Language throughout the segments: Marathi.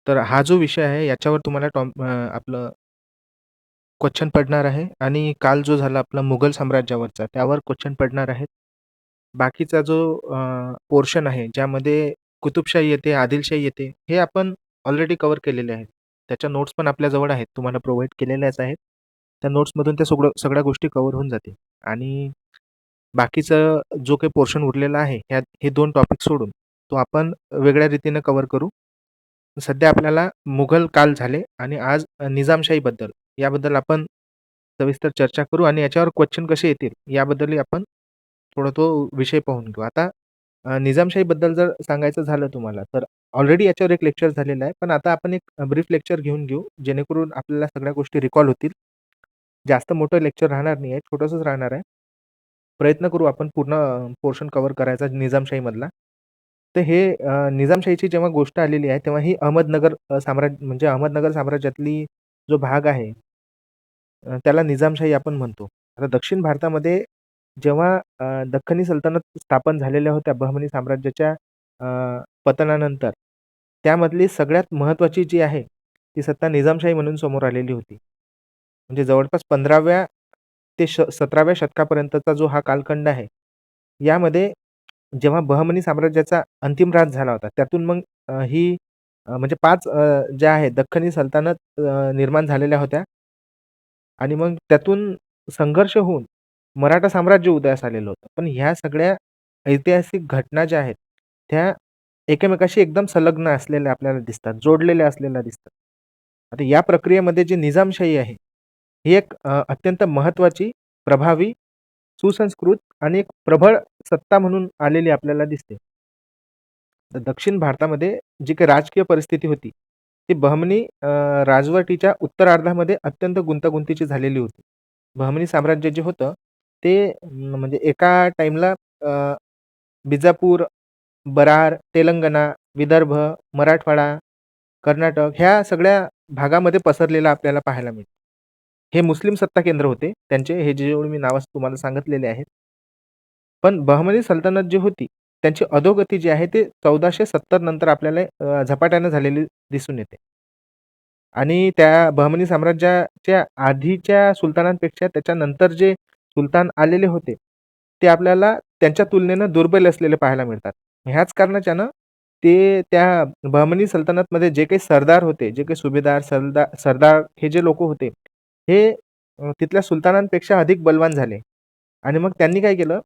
तर हा जो विषय आहे याच्यावर तुम्हाला आपलं क्वेश्चन पडणार आहे आणि काल जो झाला आपला मुघल साम्राज्यावरचा त्यावर क्वेश्चन पडणार आहेत. बाकीचा जो पोर्शन आहे ज्यामध्ये कुतुबशाही येते, आदिलशाही येते, हे आपण ऑलरेडी कव्हर केलेले आहेत. त्याच्या नोट्स पण आपल्याजवळ आहेत. तुम्हाला प्रोव्हाईड केलेल्याच आहेत. त्या नोट्समधून त्या सगळ्या गोष्टी कव्हर होऊन जातील आणि बाकीचा जो काही पोर्शन उरलेला आहे, हे 2 टॉपिक सोडून तो आपण वेगळ्या रीतीने कव्हर करू. सध्या आपल्याला मुघल काल झाले आणि आज निजामशाहीबद्दल याबद्दल आपण सविस्तर चर्चा करू आणि याच्यावर क्वेश्चन कसे येतील याबद्दलही आपण थोडा तो विषय पाहून घेऊ. आता निजामशाहीबद्दल जर सांगायचं झालं तुम्हाला तर ऑलरेडी याच्यावर एक लेक्चर झालेलं आहे. पण आता आपण एक ब्रीफ लेक्चर घेऊन घेऊ जेणेकरून आपल्याला सगळ्या गोष्टी रिकॉल होतील. जास्त मोठं लेक्चर राहणार नाही आहे. छोटंसंच राहणार आहे. प्रयत्न करू आपण पूर्ण पोर्शन कव्हर करायचा निजामशाहीमधला. तर हे निजामशाहीची जेव्हा गोष्ट आलेली आहे, तेव्हा ही अहमदनगर साम्राज्य म्हणजे अहमदनगर साम्राज्यातली जो भाग आहे त्याला निजामशाही आपण म्हणतो. आता दक्षिण भारतामध्ये जेव्हा दख्खनी सल्तनत स्थापन झालेल्या होत्या बहमनी साम्राज्याच्या पतनानंतर, त्यामधली सगळ्यात महत्त्वाची जी आहे, ती सत्ता निजामशाही म्हणून समोर आलेली होती. म्हणजे जवळपास 15व्या ते 17व्या शतकापर्यंतचा जो हा कालखंड आहे, यामध्ये जेव्हा बहमनी साम्राज्याचा अंतिम ऱ्हास झाला होता, त्यातून मग ही म्हणजे 5 ज्या आहेत दख्खनी सल्तनत निर्माण झालेल्या होत्या आणि मग त्यातून संघर्ष होऊन मराठा साम्राज्य उदयास आलेलं होतं. पण ह्या सगळ्या ऐतिहासिक घटना ज्या आहेत, त्या एकमेकाशी एकदम संलग्न असलेल्या आपल्याला दिसतात, जोडलेल्या असलेल्या दिसतात. आता या प्रक्रियेमध्ये जी निजामशाही आहे, ही एक अत्यंत महत्त्वाची, प्रभावी, सुसंस्कृत आणि एक प्रबळ सत्ता म्हणून आलेली आपल्याला दिसते. तर दक्षिण भारतामध्ये जी काही राजकीय परिस्थिती होती, ती बहमनी राजवटीच्या उत्तरार्धामध्ये अत्यंत गुंतागुंतीची झालेली होती. बहमनी साम्राज्य जे होतं, ते म्हणजे एका टाईमला बिजापूर, बरार, तेलंगणा, विदर्भ, मराठवाडा, कर्नाटक ह्या सगळ्या भागामध्ये पसरलेलं आपल्याला पाहायला मिळतं. हे मुस्लिम सत्ता केंद्र होते त्यांचे, हे जेवढे मी नावं तुम्हाला सांगितलेले आहेत. पण बहमनी सल्तनत जी होती, त्यांची अधोगती जी आहे, ते 1470 नंतर आपल्याला झपाट्यानं झालेली दिसून येते. आणि त्या बहमनी साम्राज्याच्या आधीच्या सुलतानांपेक्षा त्याच्यानंतर जे सुलतान आलेले होते, ते आपल्याला त्यांच्या तुलनेनं दुर्बल असलेले पाहायला मिळतात. ह्याच कारणाच्यानं ते त्या बहमनी सल्तनतमध्ये जे काही सरदार होते, जे काही सुभेदार, सरदार हे जे लोकं होते, हे तिथल्या सुलतानांपेक्षा अधिक बलवान झाले. आणि मग त्यांनी काय केलं,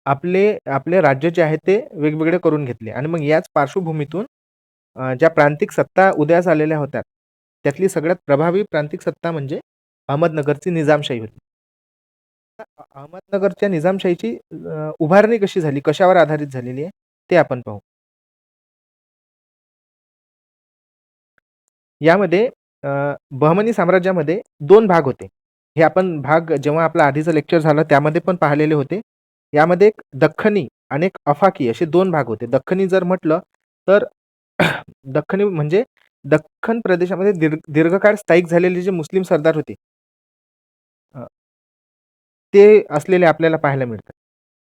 आपले आपले राज्य जे आहे ते वेगवेगळे करून घेतले आणि मग याच पार्श्वभूमीतून ज्या प्रांतिक सत्ता उदयास आलेल्या होत्या, त्यातली सगळ्यात प्रभावी प्रांतिक सत्ता म्हणजे अहमदनगरची निजामशाही होती. अहमदनगरच्या निजामशाहीची उभारणी कशी झाली, कशावर आधारित झालेली आहे, ते आपण पाहू. यामध्ये बहमनी साम्राज्यामध्ये 2 भाग होते. हे आपण भाग जेव्हा आपलं आधीचं लेक्चर झालं त्यामध्ये पण पाहिलेले होते. यामध्ये एक दख्खनी आणि एक अफाकी असे 2 भाग होते. दख्खनी जर म्हटलं तर दख्खनी म्हणजे दख्खन प्रदेशामध्ये दीर्घकाळ स्थायिक झालेले जे मुस्लिम सरदार होते अ, ते असलेले आपल्याला पाहायला मिळतात.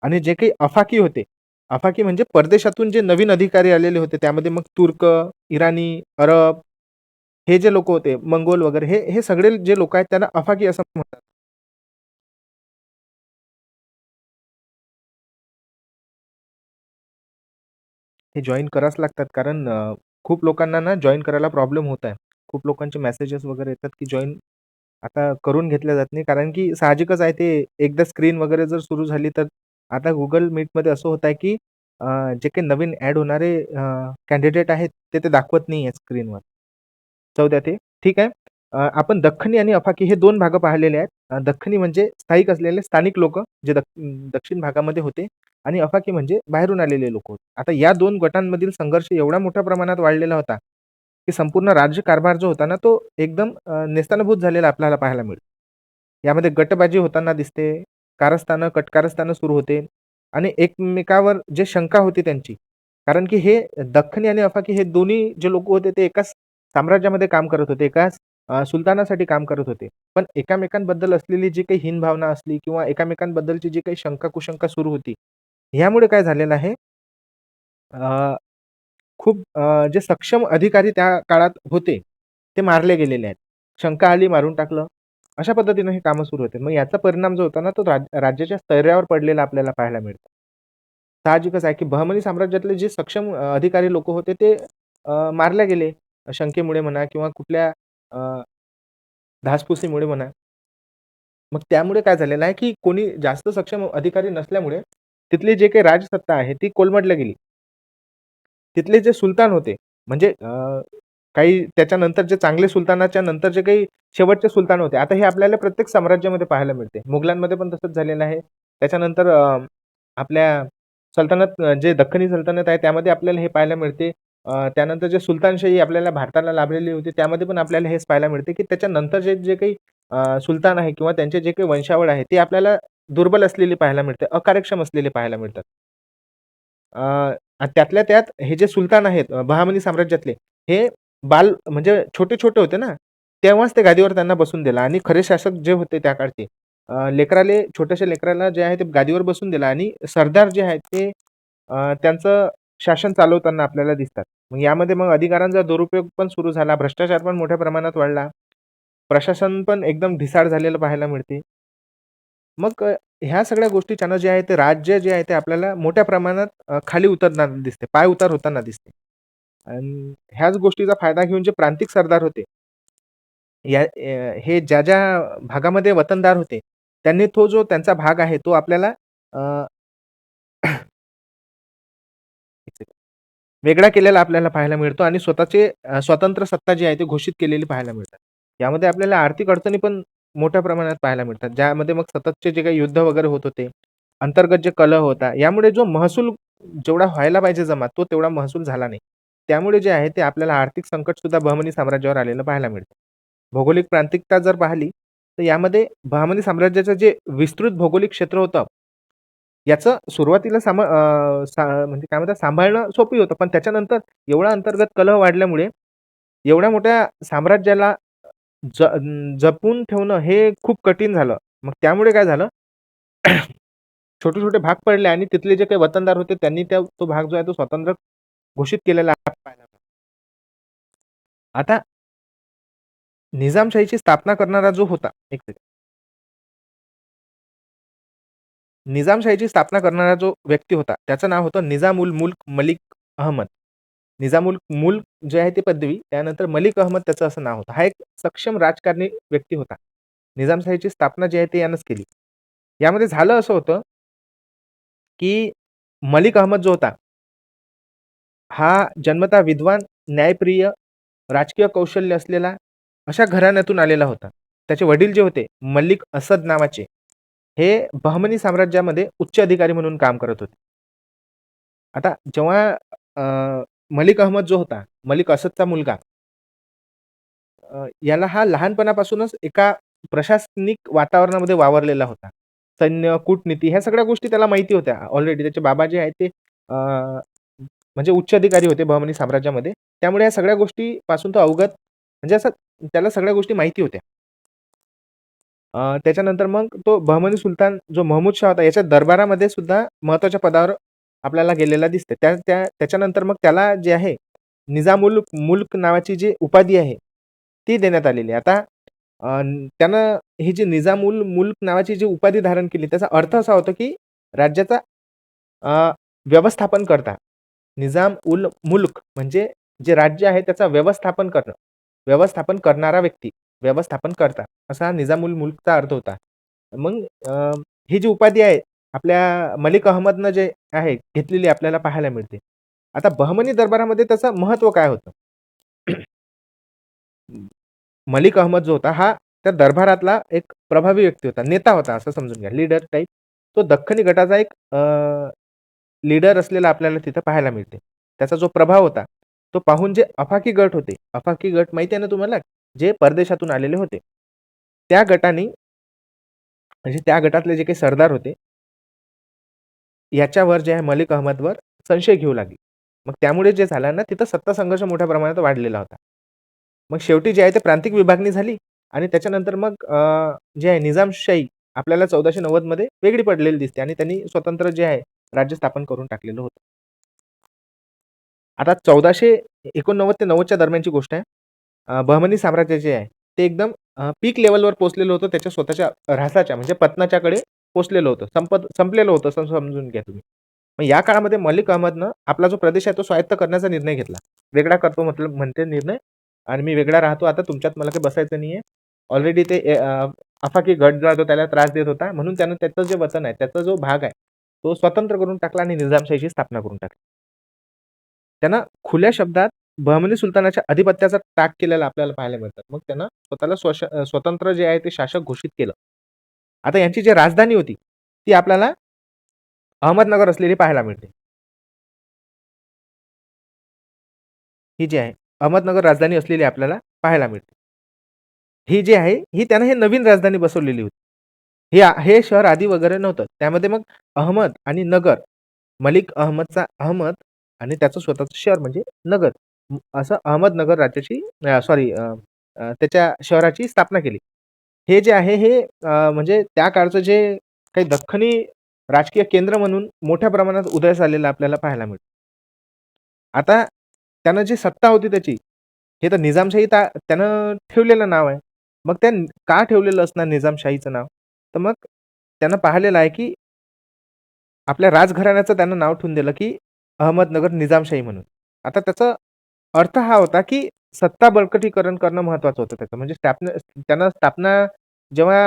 आणि जे काही अफाकी होते, अफाकी म्हणजे परदेशातून जे नवीन अधिकारी आलेले होते, त्यामध्ये मग तुर्क, इराणी, अरब हे जे लोकं होते, मंगोल वगैरे हे सगळे जे लोकं आहेत त्यांना अफाकी असं म्हणतात. हे जॉइन करावंच लागतात कारण खूप लोकांना ना जॉइन करायला प्रॉब्लेम होत आहे. खूप लोकांचे मेसेजेस वगैरे येतात, की जॉइन आता करून घेतल्या जात नाही कारण की साहजिकच आहे ते एकदा स्क्रीन वगैरे जर सुरू झाली तर आता Google Meetमध्ये असं होत आहे, की जे काही नवीन ॲड होणारे कॅन्डिडेट आहेत ते दाखवत नाही आहे स्क्रीनवर. जाऊ द्या ते. ठीक आहे. आपण दख्खनी आणि अफाकी हे 2 भाग पाहिलेले आहेत. दख्खनी म्हणजे स्थायिक असलेले स्थानिक लोकं जे दक्षिण भागामध्ये होते आणि अफाकी म्हणजे बाहेरून आलेले लोकं होते. आता या 2 गटांमधील संघर्ष एवढ्या मोठ्या प्रमाणात वाढलेला होता, की संपूर्ण राज्यकारभार जो होता ना, तो एकदम नेस्तनाबूत झालेला आपल्याला पाहायला मिळतो. यामध्ये गटबाजी होताना दिसते, कारस्थानं, कटकारस्थानं सुरू होते आणि एकमेकावर जे शंका होती त्यांची, कारण की हे दख्खनी आणि अफाकी हे दोन्ही जे लोकं होते ते एकाच साम्राज्यामध्ये काम करत होते, एकाच सुलतानासाठी काम करत होते. पण एकमेकांबद्दल असलेली जी काही हीन भावना असली किंवा एकमेकांबद्दलची जी काही शंका-कुशंका सुरू होती, ह्यामुळे काय झालेलं आहे खूप जे सक्षम अधिकारी त्या काळात होते, ते मारले गेलेले आहेत. शंका आली, मारून टाकलं. अशा पद्धतीने हे कामं सुरू होते. मग याचा परिणाम जो होता ना, तो राज्याच्या स्थैर्यावर पडलेला आपल्याला पाहायला मिळतो. साहजिकच आहे, की बहमनी साम्राज्यातले जे सक्षम अधिकारी लोकं होते, ते मारले गेले. शंकेमुळे म्हणा किंवा कुठल्या अ, धासपुसीमुळे म्हणा. मग त्यामुळे काय झालेलं आहे, की कोणी जास्त सक्षम अधिकारी नसल्यामुळे तिथली जे काही राजसत्ता आहे, ती कोलमडल्या गेली. तिथले जे सुलतान होते, म्हणजे काही त्याच्यानंतर जे चांगले सुलतानाच्या नंतर जे काही शेवटचे सुलतान होते. आता हे आपल्याला प्रत्येक साम्राज्यामध्ये पाहायला मिळते. मुघलांमध्ये पण तसंच झालेलं आहे. त्याच्यानंतर आपल्या सल्तनत जे दख्खनी सल्तनत आहे त्यामध्ये आपल्याला हे पाहायला मिळते. त्यानंतर जे सुलतानशाही आपल्याला भारताला लाभलेली होती त्यामध्ये पण आपल्याला हेच पाहायला मिळते, की त्याच्यानंतर जे जे काही सुलतान आहे किंवा त्यांचे जे काही वंशावळ आहे, ते आपल्याला दुर्बल असलेली पाहायला मिळते, अकार्यक्षम असलेले पाहायला मिळतात. त्यातल्या त्यात हे जे सुलतान आहेत बहामनी साम्राज्यातले, हे म्हणजे छोटे-छोटे होते ना, तेव्हाच ते गादीवर त्यांना बसून दिलं आणि खरे शासक जे होते त्या काळचे छोट्याशा लेकराला जे आहे ते गादीवर बसून दिलं आणि सरदार जे आहेत ते त्यांचं शासन चालवताना आपल्याला दिसतात. मग यामध्ये अधिकारांचा दुरुपयोग पण सुरू झाला, भ्रष्टाचार पण मोठ्या प्रमाणात वाढला. प्रशासन पण एकदम ढिसाळ झालेलं पाहायला मिळते. ह्या सगळ्या गोष्टीच्यानं जे आहे ते राज्य जे आहे ते आपल्याला मोठ्या प्रमाणात खाली उतरताना दिसते. पायउतार होताना दिसते. आणि ह्याच गोष्टीचा फायदा घेऊन जे प्रांतिक सरदार होते, हे ज्या भागामध्ये वतनदार होते, त्यांनी तो जो त्यांचा भाग आहे तो आपल्याला अ, वेगळा केलेला आपल्याला पाहायला मिळतो आणि स्वतःचे स्वतंत्र सत्ता जी आहे ती घोषित केलेली पाहायला मिळतात. यामध्ये आपल्याला आर्थिक अडचणी पण मोठ्या प्रमाणात पाहायला मिळतात. ज्यामध्ये मग सततचे जे काही युद्ध वगैरे होत होते, अंतर्गत जे कलह होता, यामुळे जो महसूल जेवढा व्हायला पाहिजे जमा, तो तेवढा महसूल झाला नाही. त्यामुळे जे आहे ते आपल्याला आर्थिक संकट सुद्धा बहमनी साम्राज्यावर आलेलं पाहायला मिळतं. भौगोलिक प्रांतिकता जर पाहिली, तर यामध्ये बहमनी साम्राज्याचं जे विस्तृत भौगोलिक क्षेत्र होतं, याचं सुरुवातीला म्हणजे काय म्हणतात सांभाळणं सोपं होतं. पण त्याच्यानंतर एवढा अंतर्गत कलह वाढल्यामुळे एवढ्या मोठ्या साम्राज्याला जपून ठेवणं हे खूप कठीण झालं. मग त्यामुळे काय झालं, छोटे-छोटे भाग पडले आणि तिथले जे काही वतनदार होते त्यांनी तो भाग जो आहे तो स्वतंत्र घोषित केलेला पाहायला मिळाला. आता निजामशाहीची स्थापना करणारा जो होता एक सेकंद. निजामशाहीची स्थापना करणारा जो व्यक्ती होता, त्याचं नाव होतं निजाम उल मुल्क मलिक अहमद. निजाम उल मुल्क जे आहे ती पदवी, त्यानंतर मलिक अहमद त्याचं असं नाव होतं. हा एक सक्षम राजकारणी व्यक्ती होता. निजामशाहीची स्थापना जी आहे ती यानंच केली. यामध्ये झालं असं होतं, की मलिक अहमद जो होता, हा जन्मतः विद्वान, न्यायप्रिय, राजकीय कौशल्य असलेला अशा घराण्यातून आलेला होता. त्याचे वडील जे होते मलिक असद नावाचे, हे बहमनी साम्राज्यामध्ये उच्च अधिकारी म्हणून काम करत होते. आता जेव्हा मलिक अहमद जो होता, मलिक असदचा मुलगा याला हा लहानपणापासूनच एका प्रशासनिक वातावरणामध्ये वावरलेला होता. सैन्य, कूटनीती ह्या सगळ्या गोष्टी त्याला माहिती होत्या. ऑलरेडी त्याचे बाबा जे आहेत ते म्हणजे उच्च अधिकारी होते बहमनी साम्राज्यामध्ये. त्यामुळे या सगळ्या गोष्टीपासून तो अवगत म्हणजे असं त्याला सगळ्या गोष्टी माहिती होत्या. त्याच्यानंतर मग तो बहमनी सुलतान जो महमूद शाह होता याच्या दरबारामध्ये सुद्धा महत्त्वाच्या पदावर आपल्याला गेलेला दिसते. त्याच्यानंतर मग त्याला जे आहे निजामुल मुल्क नावाची जी उपाधी आहे, ती देण्यात आलेली आहे. आता त्यानं ही जी निजाम उल मुल्क नावाची जी उपाधी धारण केली, त्याचा अर्थ असा होता, की राज्याचा अ, व्यवस्थापन करता. निजाम उल मुल्क म्हणजे जे राज्य आहे त्याचं व्यवस्थापन करणं. व्यवस्थापन करणारा व्यक्ती, व्यवस्थापन करता असा हा निजाम उल मुल्कचा अर्थ होता. मग ही जी उपाधी आहे आपल्या मलिक अहमदनं जे आहे घेतलेली आपल्याला पाहायला मिळते. आता बहमनी दरबारामध्ये त्याचं महत्त्व काय होतं? मलिक अहमद जो होता, हा त्या दरबारातला एक प्रभावी व्यक्ती होता, नेता होता असं समजून घ्या, लीडर टाइप. तो दख्खनी गटाचा एक लीडर असलेला आपल्याला तिथं पाहायला मिळते. त्याचा जो प्रभाव होता, तो पाहून जे अफाकी गट होते, अफाकी गट माहिती आहे ना तुम्हाला? जे परदेशातून आलेले होते. त्या गटाने म्हणजे त्या गटातले जे काही सरदार होते, याच्यावर जे आहे मलिक अहमदवर संशय घेऊ लागले. मग त्यामुळे जे झालं ना, तिथं सत्ता संघर्ष मोठ्या प्रमाणात वाढलेला होता. मग शेवटी जे आहे ते प्रांतिक विभागणी झाली आणि त्याच्यानंतर मग जे आहे निजामशाही आपल्याला 1490 मध्ये वेगळी पडलेली दिसते आणि त्यांनी स्वतंत्र जे आहे राज्य स्थापन करून टाकलेलं होतं. आता 1489 ते 90च्या दरम्यानची गोष्ट आहे. बहमनी साम्राज्य जे आहे, ते एकदम पीक लेव्हलवर पोहोचलेलं होतं. त्याच्या स्वतःच्या ऱ्हासाच्या म्हणजे पतनाच्याकडे पोहोचलेलं होतं. संपलेलं होतं असं समजून घ्या तुम्ही. मग या काळामध्ये मलिक अहमदनं आपला जो प्रदेश आहे तो स्वायत्त करण्याचा निर्णय घेतला. वेगळा करतो म्हणते निर्णय आणि मी वेगळा राहतो आता तुमच्यात मला काही बसायचं नाहीये. ऑलरेडी ते आफाकी गट जो आहे तो त्याला त्रास देत होता. म्हणून त्यानं त्याचं जे वतन आहे, त्याचा जो भाग आहे, तो स्वतंत्र करून टाकला आणि निजामशाहीची स्थापना करून टाकली. त्यानं खुल्या शब्दात बहमनी सुलतानाच्या अधिपत्याचा त्याग केलेला आपल्याला पाहायला मिळतात. मग त्यानं स्वतःला स्वतंत्र जे आहे ते शासक घोषित केलं. आता यांची जी राजधानी होती, ती आपल्याला अहमदनगर असलेली पाहायला मिळते. ही जी आहे, अहमदनगर राजधानी असलेली आपल्याला पाहायला मिळते. ही जी आहे, ही त्यानं हे नवीन राजधानी बसवलेली होती. हे शहर आधी वगैरे नव्हतं. त्यामध्ये मग अहमद आणि नगर, मलिक अहमदचा अहमद आणि त्याचं स्वतःचं शहर म्हणजे नगर. असं अहमदनगर राज्याची सॉरी त्याच्या शहराची स्थापना केली. हे जे आहे हे म्हणजे त्या काळचं जे काही दख्खनी राजकीय केंद्र म्हणून मोठ्या प्रमाणात उदयास आलेलं आपल्याला पाहायला मिळतं. आता त्यानं जी सत्ता होती त्याची, हे तर निजामशाही त्यानं ठेवलेलं नाव आहे. मग का ठेवलेलं असणार निजामशाहीचं नाव? तर मग त्यानं पाहिलेलं आहे, की आपल्या राजघराण्याचं त्यानं नाव ठेवून दिलं, की अहमदनगर निजामशाही म्हणून. आता त्याचा अर्थ हा होता, की सत्ता बळकटीकरण करणं महत्त्वाचं होतं त्याचं. म्हणजे त्यानं स्थापना जेव्हा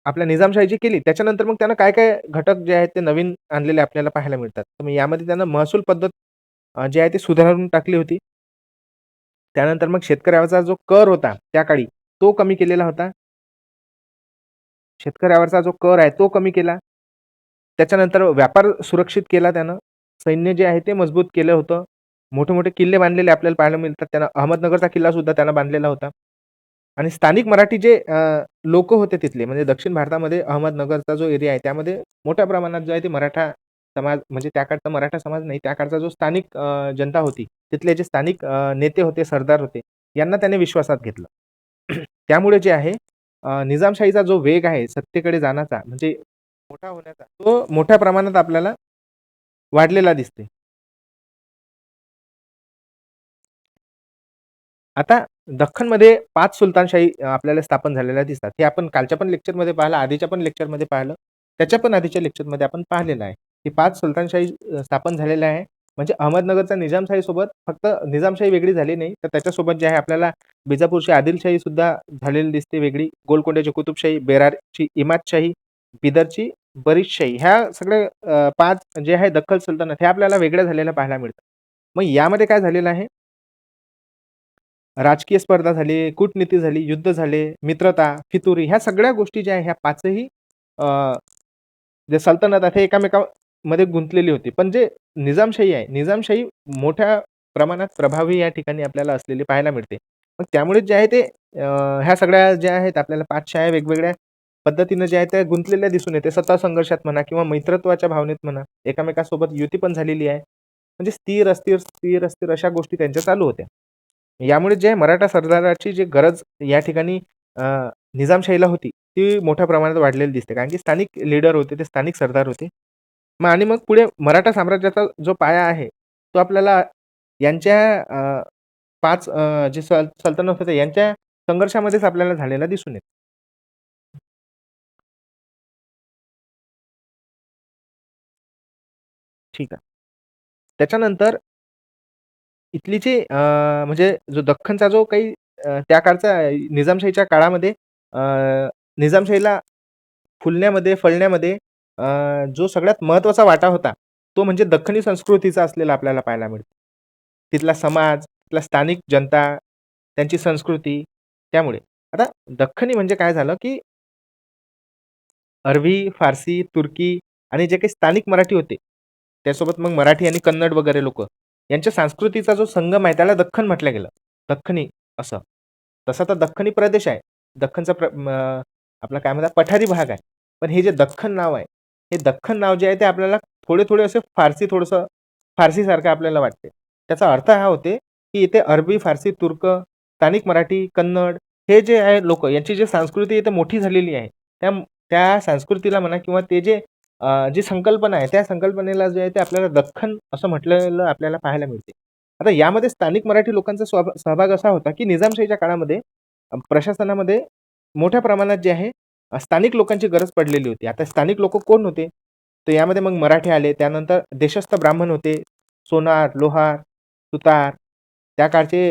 आपल्या निजामशाहीची केली, त्याच्यानंतर मग त्यानं काय-काय घटक जे आहेत ते नवीन आणलेले आपल्याला पाहायला मिळतात. तर मग यामध्ये त्यानं महसूल पद्धत जी आहे ती सुधारून टाकली होती. त्यानंतर मग शेतकऱ्याचा जो कर होता त्या काळी, तो कमी केलेला होता. शेतकऱ्यावरचा जो कर आहे तो कमी केला. त्याच्यानंतर व्यापार सुरक्षित केला त्यानं. सैन्य जे आहे ते मजबूत केलं होतं. मोठे-मोठे किल्ले बांधलेले आपल्याला पाहायला मिळतात. त्यानं अहमदनगरचा किल्ला सुद्धा त्यानं बांधलेला होता. आणि स्थानिक मराठी जे होते तिथले म्हणजे दक्षिण भारतामध्ये अहमदनगरचा जो एरिया आहे त्यामध्ये मोठ्या प्रमाणात जो आहे ते मराठा समाज म्हणजे त्या काळचा मराठा समाज नाही, त्या काळचा जो स्थानिक जनता होती, तिथले जे स्थानिक नेते होते, सरदार होते, यांना त्याने विश्वासात घेतलं. त्यामुळे जे आहे निजामशाहीचा जो वेग आहे सत्तेकडे जाण्याचा म्हणजे मोठा होण्याचा, तो मोठ्या प्रमाणात आपल्याला वाढलेला दिसते. आता दख्खनमध्ये 5 सुलतानशाही आपल्याला स्थापन झालेल्या दिसतात. हे आपण कालच्या पण लेक्चरमध्ये पाहिलं, आधीच्या पण लेक्चरमध्ये पाहिलं. त्याच्या पण आधीच्या लेक्चरमध्ये आपण पाहिलेलं आहे, की 5 सुलतानशाही स्थापन झालेल्या आहे. म्हणजे अहमदनगरच्या निजामशाहीसोबत फक्त निजामशाही वेगळी झाली नाही, तर त्याच्यासोबत जे आहे आपल्याला बिजापूरची आदिलशाही सुद्धा झालेली दिसते वेगळी. गोलकोंड्याची कुतुबशाही, बेरारची इमादशाही, बिदरची बरीदशाही ह्या सगळ्या 5 जे आहे दख्खन सल्तनत हे आपल्याला वेगळ्या झालेल्या पाहायला मिळतात. मग यामध्ये काय झालेलं आहे राजकीय स्पर्धा झाली, कूटनीती झाली, युद्ध झाले, मित्रता, फितुरी ह्या सगळ्या गोष्टी ज्या आहेत ह्या पाचही जे सल्तनत आहेत हे एकमेकांमध्ये गुंतलेली होती. पण जे निजामशाही आहे, निजामशाही मोठ्या प्रमाणात प्रभावी या ठिकाणी आपल्याला असलेली पाहायला मिळते. मग त्यामुळे जे आहे ते ह्या सगळ्या ज्या आहेत आपल्याला 5 शाह्या वेगवेगळ्या पद्धतीनं ज्या आहेत त्या गुंतलेल्या दिसून येते. सत्ता संघर्षात म्हणा किंवा मैत्रत्वाच्या भावनेत म्हणा, एकमेकांसोबत युती पण झालेली आहे. म्हणजे स्थिर, अस्थिर, स्थिर, अस्थिर अशा गोष्टी त्यांच्या चालू होत्या. यामुळे जे मराठा सरदाराची जी गरज या ठिकाणी अ, निजामशाहीला होती, ती मोठ्या प्रमाणात वाढलेली दिसते. कारण की स्थानिक लीडर होते, ते स्थानिक सरदार होते. मग आणि मग पुढे मराठा साम्राज्याचा जो पाया आहे, तो आपल्याला यांच्या 5 जे सल्तनत होते यांच्या संघर्षामध्येच आपल्याला झालेला दिसून येतो. ठीक आहे. त्याच्यानंतर इथली जी म्हणजे जो दख्खनचा जो काही त्या काळचा निजामशाहीच्या काळामध्ये अ, निजामशाहीला फुलण्यामध्ये, फळण्यामध्ये जो सगळ्यात महत्त्वाचा वाटा होता, तो म्हणजे दख्खनी संस्कृतीचा असलेला आपल्याला पाहायला मिळतो. तिथला समाज, तिथला स्थानिक जनता, त्यांची संस्कृती त्यामुळे. आता दख्खनी म्हणजे काय झालं, की अरबी, फारसी, तुर्की आणि जे काही स्थानिक मराठी होते, त्यासोबत मग मराठी आणि कन्नड वगैरे लोकं, यांच्या संस्कृतीचा जो संगम आहे, त्याला दख्खन म्हटलं गेलं. दख्खनी असं. तसा तर दख्खनी प्रदेश आहे. दख्खनचा आपला काय म्हणतात पठारी भाग आहे. पण हे जे दख्खन नाव आहे, हे दख्खन नाव जे आहे ते आपल्याला थोडे-थोडे असे थोडंसं फारसीसारखं आपल्याला वाटते. त्याचा अर्थ हा होते, की इथे अरबी, फारसी, तुर्क, स्थानिक मराठी, कन्नड हे जे आहे लोकं यांची जी संस्कृती इथे मोठी झालेली आहे. त्या त्या संस्कृतीला म्हणा किंवा ते जे जी संकल्पना आहे, त्या संकल्पनेला जे आहे ते आपल्याला दख्खन असं म्हटलेलं आपल्याला पाहायला मिळते. आता यामध्ये स्थानिक मराठी लोकांचा सहभाग असा होता, की निजामशाहीच्या काळामध्ये प्रशासनामध्ये मोठ्या प्रमाणात जे आहे स्थानिक लोकांची गरज पडलेली होती. आता स्थानिक लोकं कोण होते? तर यामध्ये मग मराठी आले. त्यानंतर देशस्थ ब्राह्मण होते. सोनार, लोहार, सुतार, त्या काळचे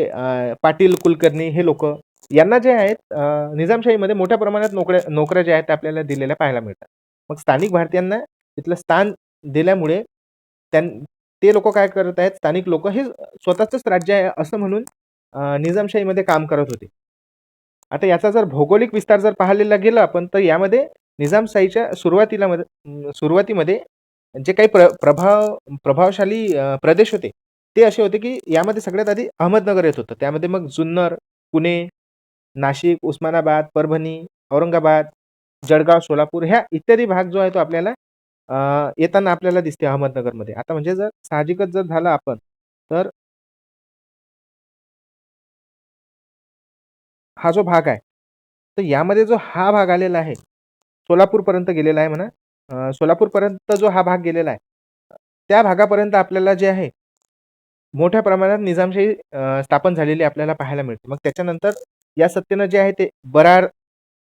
पाटील, कुलकर्णी हे लोकं. यांना जे आहेत निजामशाहीमध्ये मोठ्या प्रमाणात नोकऱ्या ज्या आहेत त्या आपल्याला दिलेल्या पाहायला मिळतात. मग स्थानिक भारतीयांना तिथलं स्थान दिल्यामुळे ते लोकं काय करत आहेत, स्थानिक लोकं हे स्वतःचंच राज्य आहे असं म्हणून निजामशाहीमध्ये काम करत होते. आता याचा जर भौगोलिक विस्तार जर पाहिलेला गेला आपण, तर यामध्ये निजामशाहीच्या सुरुवातीमध्ये जे काही प्रभावशाली प्रदेश होते, ते असे होते, की यामध्ये सगळ्यात आधी अहमदनगर येत होतं. त्यामध्ये मग जुन्नर, पुणे, नाशिक, उस्मानाबाद, परभणी, औरंगाबाद, जळगाव, सोलापूर ह्या इत्यादी भाग जो आहे तो आपल्याला येताना आपल्याला दिसते अहमदनगरमध्ये. आता म्हणजे जर साहजिकच जर झालं आपण, तर हा जो भाग आहे, तर यामध्ये जो हा भाग आलेला आहे, सोलापूरपर्यंत गेलेला आहे म्हणा. सोलापूरपर्यंत जो हा भाग गेलेला आहे, त्या भागापर्यंत आपल्याला जे आहे, मोठ्या प्रमाणात निजामशाही स्थापन झालेली आपल्याला पाहायला मिळते. मग त्याच्यानंतर या सत्तेनं जे आहे ते बरार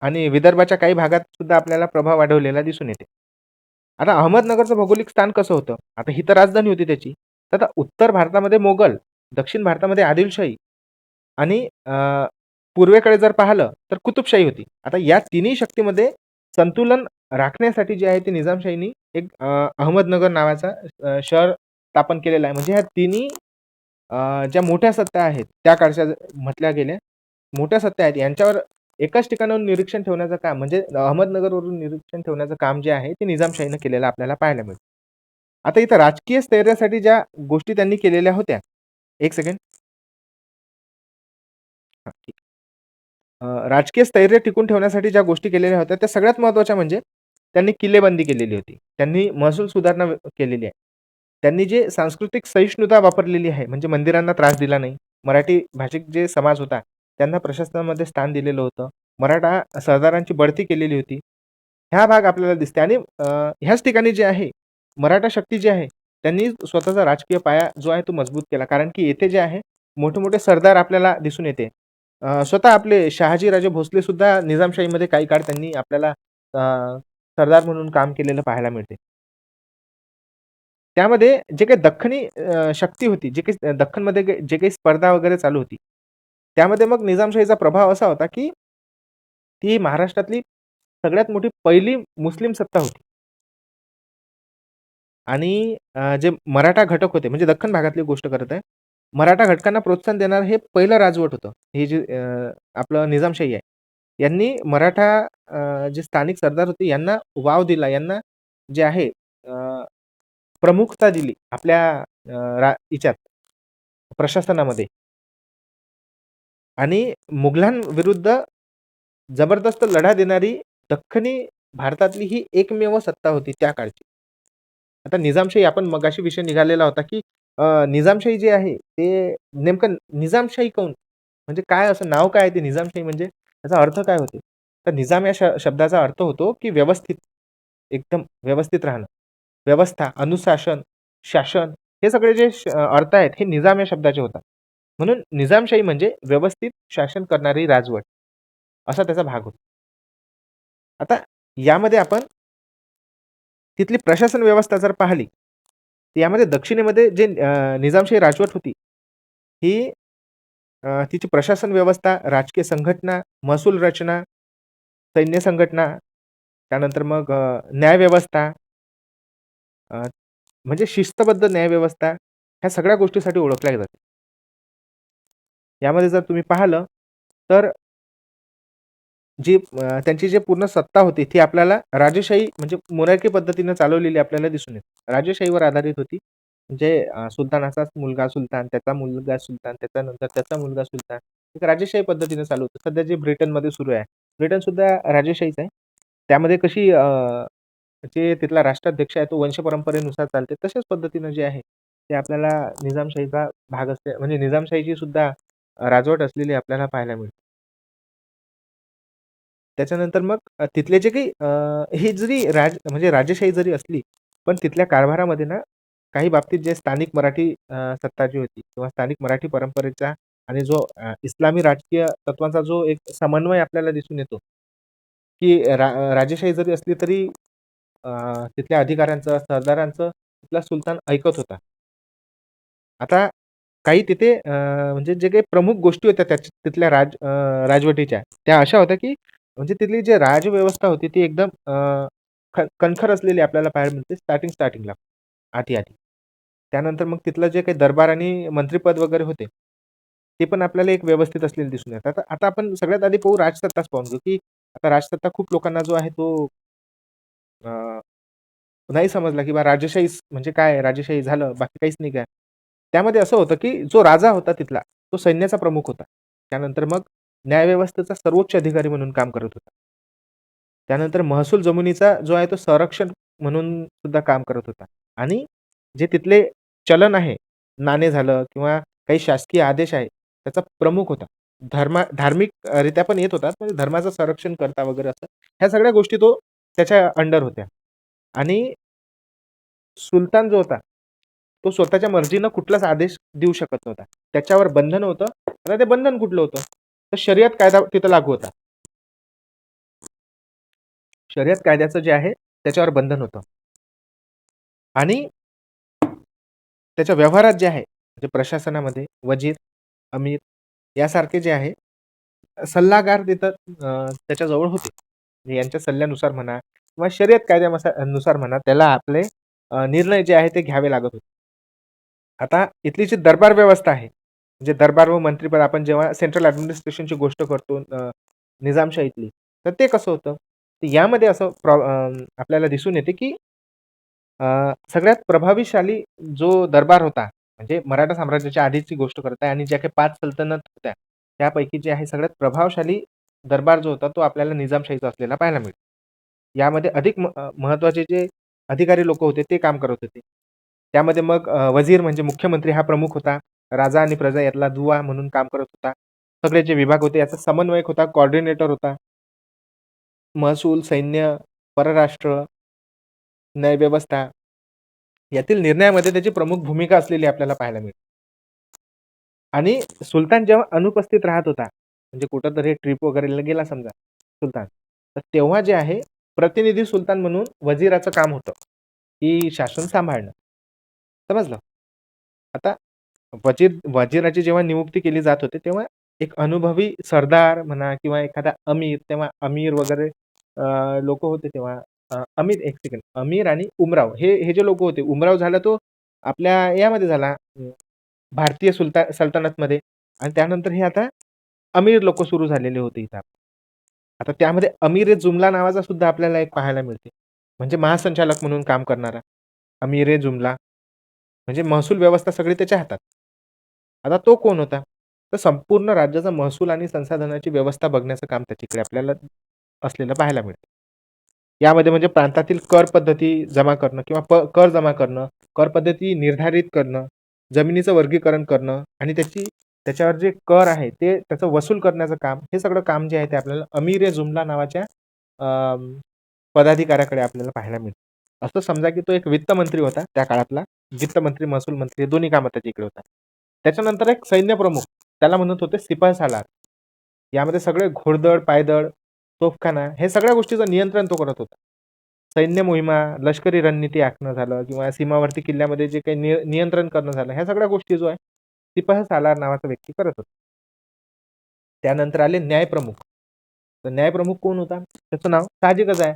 आणि विदर्भाच्या काही भागात सुद्धा आपल्याला प्रभाव वाढवलेला दिसून येते. आता अहमदनगरचं भौगोलिक स्थान कसं होतं? आता ही तर राजधानी होती त्याची. तर आता उत्तर भारतामध्ये मोगल, दक्षिण भारतामध्ये आदिलशाही आणि पूर्वेकडे जर पाहिलं तर कुतुबशाही होती. आता या तिन्ही शक्तीमध्ये संतुलन राखण्यासाठी जे आहे ते निजामशाहीनी एक अहमदनगर नावाचा शहर स्थापन केलेलं आहे. म्हणजे ह्या तिन्ही ज्या मोठ्या सत्ता आहेत त्या काळच्या म्हटल्या गेल्या. मोठ्या सत्ता आहेत यांच्यावर एकाच ठिकाणाहून निरीक्षण ठेवण्याचं काम म्हणजे अहमदनगरवरून निरीक्षण ठेवण्याचं काम जे आहे ते निजामशाहीनं केलेलं आपल्याला पाहायला मिळतं. आता इथं राजकीय स्थैर्यासाठी ज्या गोष्टी त्यांनी केलेल्या होत्या. 1 सेकंड. हां, ठीक. राजकीय स्थैर्य टिकून ठेवण्यासाठी ज्या गोष्टी केलेल्या होत्या, त्या सगळ्यात महत्त्वाच्या म्हणजे त्यांनी किल्लेबंदी केलेली होती. त्यांनी महसूल सुधारणा केलेली आहे. त्यांनी जे सांस्कृतिक सहिष्णुता वापरलेली आहे, म्हणजे मंदिरांना त्रास दिला नाही. मराठी भाषिक जे समाज होता, त्यांना प्रशासनामध्ये स्थान दिलेलं होतं. मराठा सरदारांची बढती केलेली होती. हा भाग आपल्याला दिसते आणि ह्याच ठिकाणी जे आहे, मराठा शक्ती जी आहे, त्यांनी स्वतःचा राजकीय पाया जो आहे तो मजबूत केला. कारण की येथे जे आहे, मोठे-मोठे सरदार आपल्याला दिसून येते. स्वतः आपले शहाजीराजे भोसले सुद्धा निजामशाहीमध्ये काही काळ त्यांनी आपल्याला सरदार म्हणून काम केलेलं पाहायला मिळते. त्यामध्ये जे काही दख्खनी शक्ती होती, जे काही दख्खनमध्ये जे काही स्पर्धा वगैरे चालू होती, त्यामध्ये मग निजामशाहीचा प्रभाव असा होता, की ती महाराष्ट्रातली सगळ्यात मोठी पहिली मुस्लिम सत्ता होती. आणि जे मराठा घटक होते, म्हणजे दख्खन भागातली गोष्ट करत आहे. मराठा घटकांना प्रोत्साहन देणारं हे पहिलं राजवट होतं. हे जे आपलं निजामशाही आहे. यांनी मराठा जे स्थानिक सरदार होते यांना वाव दिला. यांना जे आहे प्रमुखता दिली आपल्या हिच्यात प्रशासनामध्ये आणि मुघलांविरुद्ध जबरदस्त लढा देणारी दख्खनी भारतातली ही एकमेव सत्ता होती त्या काळची. आता निजामशाही आपण मगाशी विषय निघालेला होता, की निजामशाही जे आहे ते नेमकं निजामशाही काऊन? म्हणजे काय असं नाव काय आहे ते निजामशाही म्हणजे? त्याचा अर्थ काय होतो? तर निजाम या शब्दाचा अर्थ होतो, की व्यवस्थित, एकदम व्यवस्थित राहणं. व्यवस्था, अनुशासन, शासन हे सगळे जे अर्थ आहेत हे निजाम या शब्दाचे होतात. म्हणून निजामशाही म्हणजे व्यवस्थित शासन करणारी राजवट, असा त्याचा भाग होतो. आता यामध्ये आपण तिथली प्रशासन व्यवस्था जर पाहिली, तर यामध्ये दक्षिणेमध्ये जे निजामशाही राजवट होती, ही तिची प्रशासन व्यवस्था, राजकीय संघटना, महसूल रचना, सैन्य संघटना, त्यानंतर मग न्यायव्यवस्था अ, म्हणजे शिस्तबद्ध न्यायव्यवस्था, ह्या सगळ्या गोष्टीसाठी ओळखल्या जाते. यामध्ये जर तुम्ही पाहिलं, तर जी त्यांची जी पूर्ण सत्ता होती ती आपल्याला राजेशाही म्हणजे मोनार्की पद्धतीनं चालवलेली आपल्याला दिसून येते. राजेशाहीवर आधारित होती. म्हणजे सुलतानाचाच मुलगा सुलतान, त्याचा मुलगा सुलतान, त्याच्यानंतर त्याचा मुलगा सुलतान. एक राजेशाही पद्धतीने चालू होतं. सध्या जे ब्रिटनमध्ये सुरू आहे. ब्रिटनसुद्धा राजेशाहीच आहे. त्यामध्ये कशी जे तिथला राष्ट्राध्यक्ष आहे तो वंशपरंपरेनुसार चालते. तशाच पद्धतीनं जे आहे ते आपल्याला निजामशाहीचा भाग असते म्हणजे निजामशाहीची सुद्धा राजवट असलेली आपल्याला पाहायला मिळते. त्याच्यानंतर मग तिथले जे काही ही जरी म्हणजे राजेशाही जरी असली, पण तिथल्या कारभारामध्ये ना काही बाबतीत जे स्थानिक मराठी सत्ता जी होती किंवा स्थानिक मराठी परंपरेचा आणि जो इस्लामी राजकीय तत्त्वांचा जो एक समन्वय आपल्याला दिसून येतो, की राजेशाही जरी असली तरी अ, तिथल्या अधिकाऱ्यांचं, सरदारांचं तिथला सुलतान ऐकत होता. आता काही तिथे म्हणजे जे काही प्रमुख गोष्टी होत्या तिथल्या राजवटीच्या, त्या अशा होत्या, की म्हणजे तिथली जी राजव्यवस्था होती ती एकदम कणखर असलेली आपल्याला पाहायला मिळते स्टार्टिंगला, आधी-आधी. त्यानंतर मग तिथलं जे काही दरबार आणि मंत्रिपद वगैरे होते, ते पण आपल्याला एक व्यवस्थित असलेले दिसून येतात. आता आता आपण सगळ्यात आधी पाहू राजसत्ताच पाहून घेऊ, की आता राजसत्ता खूप लोकांना जो आहे तो नाही समजला, की बा राजेशाहीच म्हणजे काय? राजेशाही झालं, बाकी काहीच नाही काय. त्यामध्ये असं होतं, की जो राजा होता तिथला, तो सैन्याचा प्रमुख होता. त्यानंतर मग न्यायव्यवस्थेचा सर्वोच्च अधिकारी म्हणून काम करत होता. त्यानंतर महसूल जमिनीचा जो आहे तो संरक्षक म्हणून सुद्धा काम करत होता. आणि जे तिथले चलन आहे, नाणे झालं किंवा काही शासकीय आदेश आहे, त्याचा प्रमुख होता. धार्मिक रित्या पण येत होता, म्हणजे धर्माचं संरक्षण करता वगैरे असं. ह्या सगळ्या गोष्टी तो त्याच्या अंडर होत्या. आणि सुलतान जो होता, तो स्वतःच्या मर्जीनं कुठलाच आदेश देऊ शकत नव्हता. त्याच्यावर बंधन होतं. आता ते बंधन कुठलं होतं? तर शरियत कायदा तिथं लागू होता. शरियत कायद्याचं जे आहे, त्याच्यावर बंधन होतं. आणि त्याच्या व्यवहारात जे आहे, म्हणजे प्रशासनामध्ये वजीर, अमीर यासारखे जे आहे, सल्लागार तिथं त्याच्याजवळ होते. म्हणजे यांच्या सल्ल्यानुसार म्हणा किंवा शर्यत कायद्यानुसार म्हणा, त्याला आपले निर्णय जे आहे ते घ्यावे लागत होते. आता इथली जी दरबार व्यवस्था आहे, म्हणजे दरबार व मंत्रिपद आपण जेव्हा सेंट्रल ॲडमिनिस्ट्रेशनची गोष्ट करतो निजामशाहीतली, तर ते कसं होतं? तर यामध्ये असं आपल्याला दिसून येते, की सगळ्यात प्रभावीशाली जो दरबार होता, म्हणजे मराठा साम्राज्याच्या आधीची गोष्ट करत आहे आणि ज्या काही 5 सल्तनत होत्या, त्यापैकी जे आहे सगळ्यात प्रभावशाली दरबार जो होता, तो आपल्याला निजामशाहीचा असलेला पाहायला मिळतो. यामध्ये अधिक महत्त्वाचे जे अधिकारी लोकं होते, ते काम करत होते. त्यामध्ये मग वजीर म्हणजे मुख्यमंत्री हा प्रमुख होता. राजा आणि प्रजा यातला दुवा म्हणून काम करत होता. सगळे जे विभाग होते याचा समन्वयक होता, कोऑर्डिनेटर होता. महसूल, सैन्य, परराष्ट्र, न्यायव्यवस्था यातील निर्णयामध्ये त्याची प्रमुख भूमिका असलेली आपल्याला पाहायला मिळते. आणि सुलतान जेव्हा अनुपस्थित राहत होता, म्हणजे कुठेतरी ट्रिप वगैरेला गेला समजा सुलतान, तर तेव्हा जे आहे प्रतिनिधी सुलतान म्हणून वजिराचं काम होतं, की शासन सांभाळणं. समजलं? आता वजिराची जेव्हा नियुक्ती केली जात होती, तेव्हा एक अनुभवी सरदार म्हणा किंवा एखादा अमीर, तेव्हा अमीर वगैरे लोकं होते तेव्हा. अमीर एक सेकंड. अमीर आणि उमराव हे जे लोकं होते. उमराव झाला तो आपल्या यामध्ये झाला भारतीय सल्तनतमध्ये आणि त्यानंतर हे आता अमीर लोकं सुरू झालेले होते इथं. आता त्यामध्ये अमीर-ए जुमला नावाचा सुद्धा आपल्याला एक पाहायला मिळते. म्हणजे महासंचालक म्हणून काम करणारा अमीर-ए जुमला. म्हणजे महसूल व्यवस्था सगळी त्याच्या हातात. आता तो कोण होता? तर संपूर्ण राज्याचा महसूल आणि संसाधनाची व्यवस्था बघण्याचं काम त्याच्याकडे आपल्याला असलेलं पाहायला मिळतं. यामध्ये म्हणजे प्रांतातील कर पद्धती जमा करणं किंवा कर जमा करणं, कर पद्धती निर्धारित करणं, जमिनीचं वर्गीकरण करणं आणि त्याच्यावर जे कर आहे ते त्याचं वसूल करण्याचं काम, हे सगळं काम जे आहे ते आपल्याला अमीर-ए-जुमला नावाच्या अ, पदाधिकाऱ्याकडे आपल्याला पाहायला मिळतं. असं समजा की तो एक वित्तमंत्री होता त्या काळातला. वित्तमंत्री, महसूल मंत्री दोन्ही कामं त्याच्याकडे होतात. त्याच्यानंतर एक सैन्यप्रमुख, त्याला म्हणत होते सिपाही-सालार. यामध्ये सगळे घोडदळ, पायदळ, तोफखाना हे सगळ्या गोष्टीचं नियंत्रण तो करत होता. सैन्य मोहिमा, लष्करी रणनीती आखणं झालं किंवा सीमावर्ती किल्ल्यामध्ये जे काही नियंत्रण करणं झालं, ह्या सगळ्या गोष्टी जो आहे, सिपाही-सालार नावाचा व्यक्ती करत होता. त्यानंतर आले न्यायप्रमुख. तर न्यायप्रमुख कोण होता? त्याचं नाव साहजिकच आहे.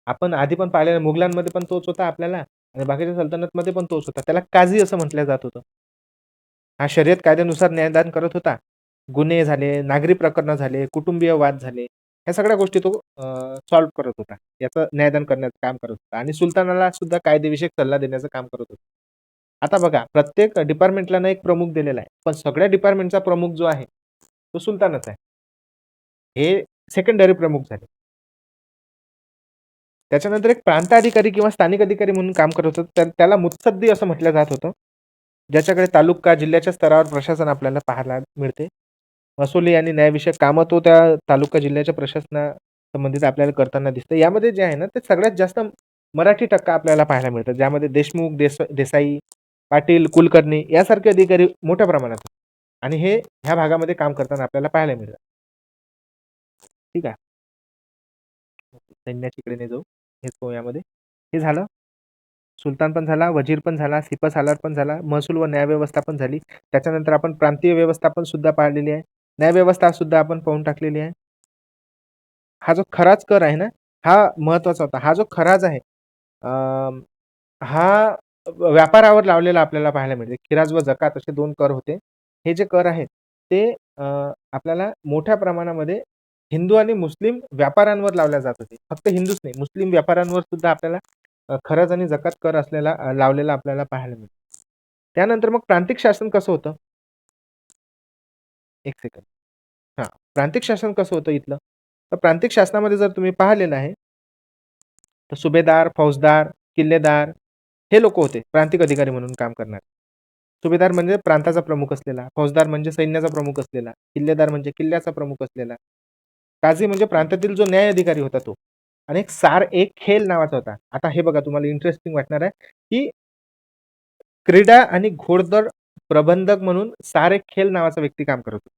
आपण आधी पण पाहिलेलं मुघलांमध्ये पण तोच होता आपल्याला आणि बाकीच्या सल्तनतमध्ये पण तोच होता. त्याला काझी असं म्हटलं जात होतं. हा शर्यत कायद्यानुसार न्यायदान करत होता. गुन्हे झाले, नागरी प्रकरणं झाले, कुटुंबीय वाद झाले, ह्या सगळ्या गोष्टी तो सॉल्व्ह करत होता. याचं न्यायदान करण्याचं काम करत होता आणि सुलतानाला सुद्धा कायदेविषयक सल्ला देण्याचं काम करत होता. आता बघा प्रत्येक डिपार्टमेंटला ना एक प्रमुख दिलेला आहे. पण सगळ्या डिपार्टमेंटचा प्रमुख जो आहे, तो सुलतानच आहे. हे सेकंडरी प्रमुख झाले. त्याच्यानंतर एक प्रांत अधिकारी किंवा स्थानिक अधिकारी म्हणून काम करत होतं. तर त्याला मुत्सद्दी असं म्हटलं जात होतं. ज्याच्याकडे तालुका, जिल्ह्याच्या स्तरावर प्रशासन आपल्याला पाहायला मिळते. महसुली आणि न्यायविषयक कामं तो त्या तालुका, जिल्ह्याच्या प्रशासनासंबंधित आपल्याला करताना दिसतं. यामध्ये जे आहे ना, ते सगळ्यात जास्त मराठी टक्का आपल्याला पाहायला मिळतं. ज्यामध्ये देशमुख, देसाई पाटील, कुलकर्णी यासारखे अधिकारी मोठ्या प्रमाणात होते. आणि हे ह्या भागामध्ये काम करताना आपल्याला पाहायला मिळतात. ठीक आहे. सैन्याच्या इकडे नाही जाऊ. हेच पाहू यामध्ये. हे झालं. सुलतान पण झाला, वजीर पण झाला, सिपहसालार पण झाला, महसूल व न्यायव्यवस्था पण झाली. त्याच्यानंतर आपण प्रांतीय व्यवस्था पण सुद्धा पाहिलेली आहे. न्यायव्यवस्था सुद्धा आपण पाहून टाकलेली आहे. हा जो खराच कर आहे ना, हा महत्त्वाचा होता. हा जो खराज आहे, अ, हा व्यापारावर लावलेला आपल्याला पाहायला मिळते. खिराज व जकात असे 2 कर होते. हे जे कर आहेत, ते अ, आपल्याला मोठ्या प्रमाणामध्ये हिंदू आणि मुस्लिम व्यापाऱ्यांवर लावल्या जात होते. फक्त हिंदूच नाही, मुस्लिम व्यापाऱ्यांवर सुद्धा आपल्याला खराज आणि जकात कर असलेला लावलेला आपल्याला पाहायला मिळतो. त्यानंतर मग प्रांतिक शासन कसं होतं? 1 सेकंद. हां, प्रांतिक शासन कसं होतं इथलं? तर प्रांतिक शासनामध्ये जर तुम्ही पाहिलेलं आहे, तर सुभेदार, फौजदार, किल्लेदार हे लोकं होते प्रांतिक अधिकारी म्हणून काम करणारे. सुभेदार म्हणजे प्रांताचा प्रमुख असलेला, फौजदार म्हणजे सैन्याचा प्रमुख असलेला, किल्लेदार म्हणजे किल्ल्याचा प्रमुख असलेला, काझी म्हणजे प्रांतातील जो न्याय अधिकारी होता तो. आणि एक सार एक खेल नावाचा होता. आता हे बघा तुम्हाला इंटरेस्टिंग वाटणार आहे, की क्रीडा आणि घोडदळ प्रबंधक म्हणून सार एक खेल नावाचा व्यक्ती काम करत होता.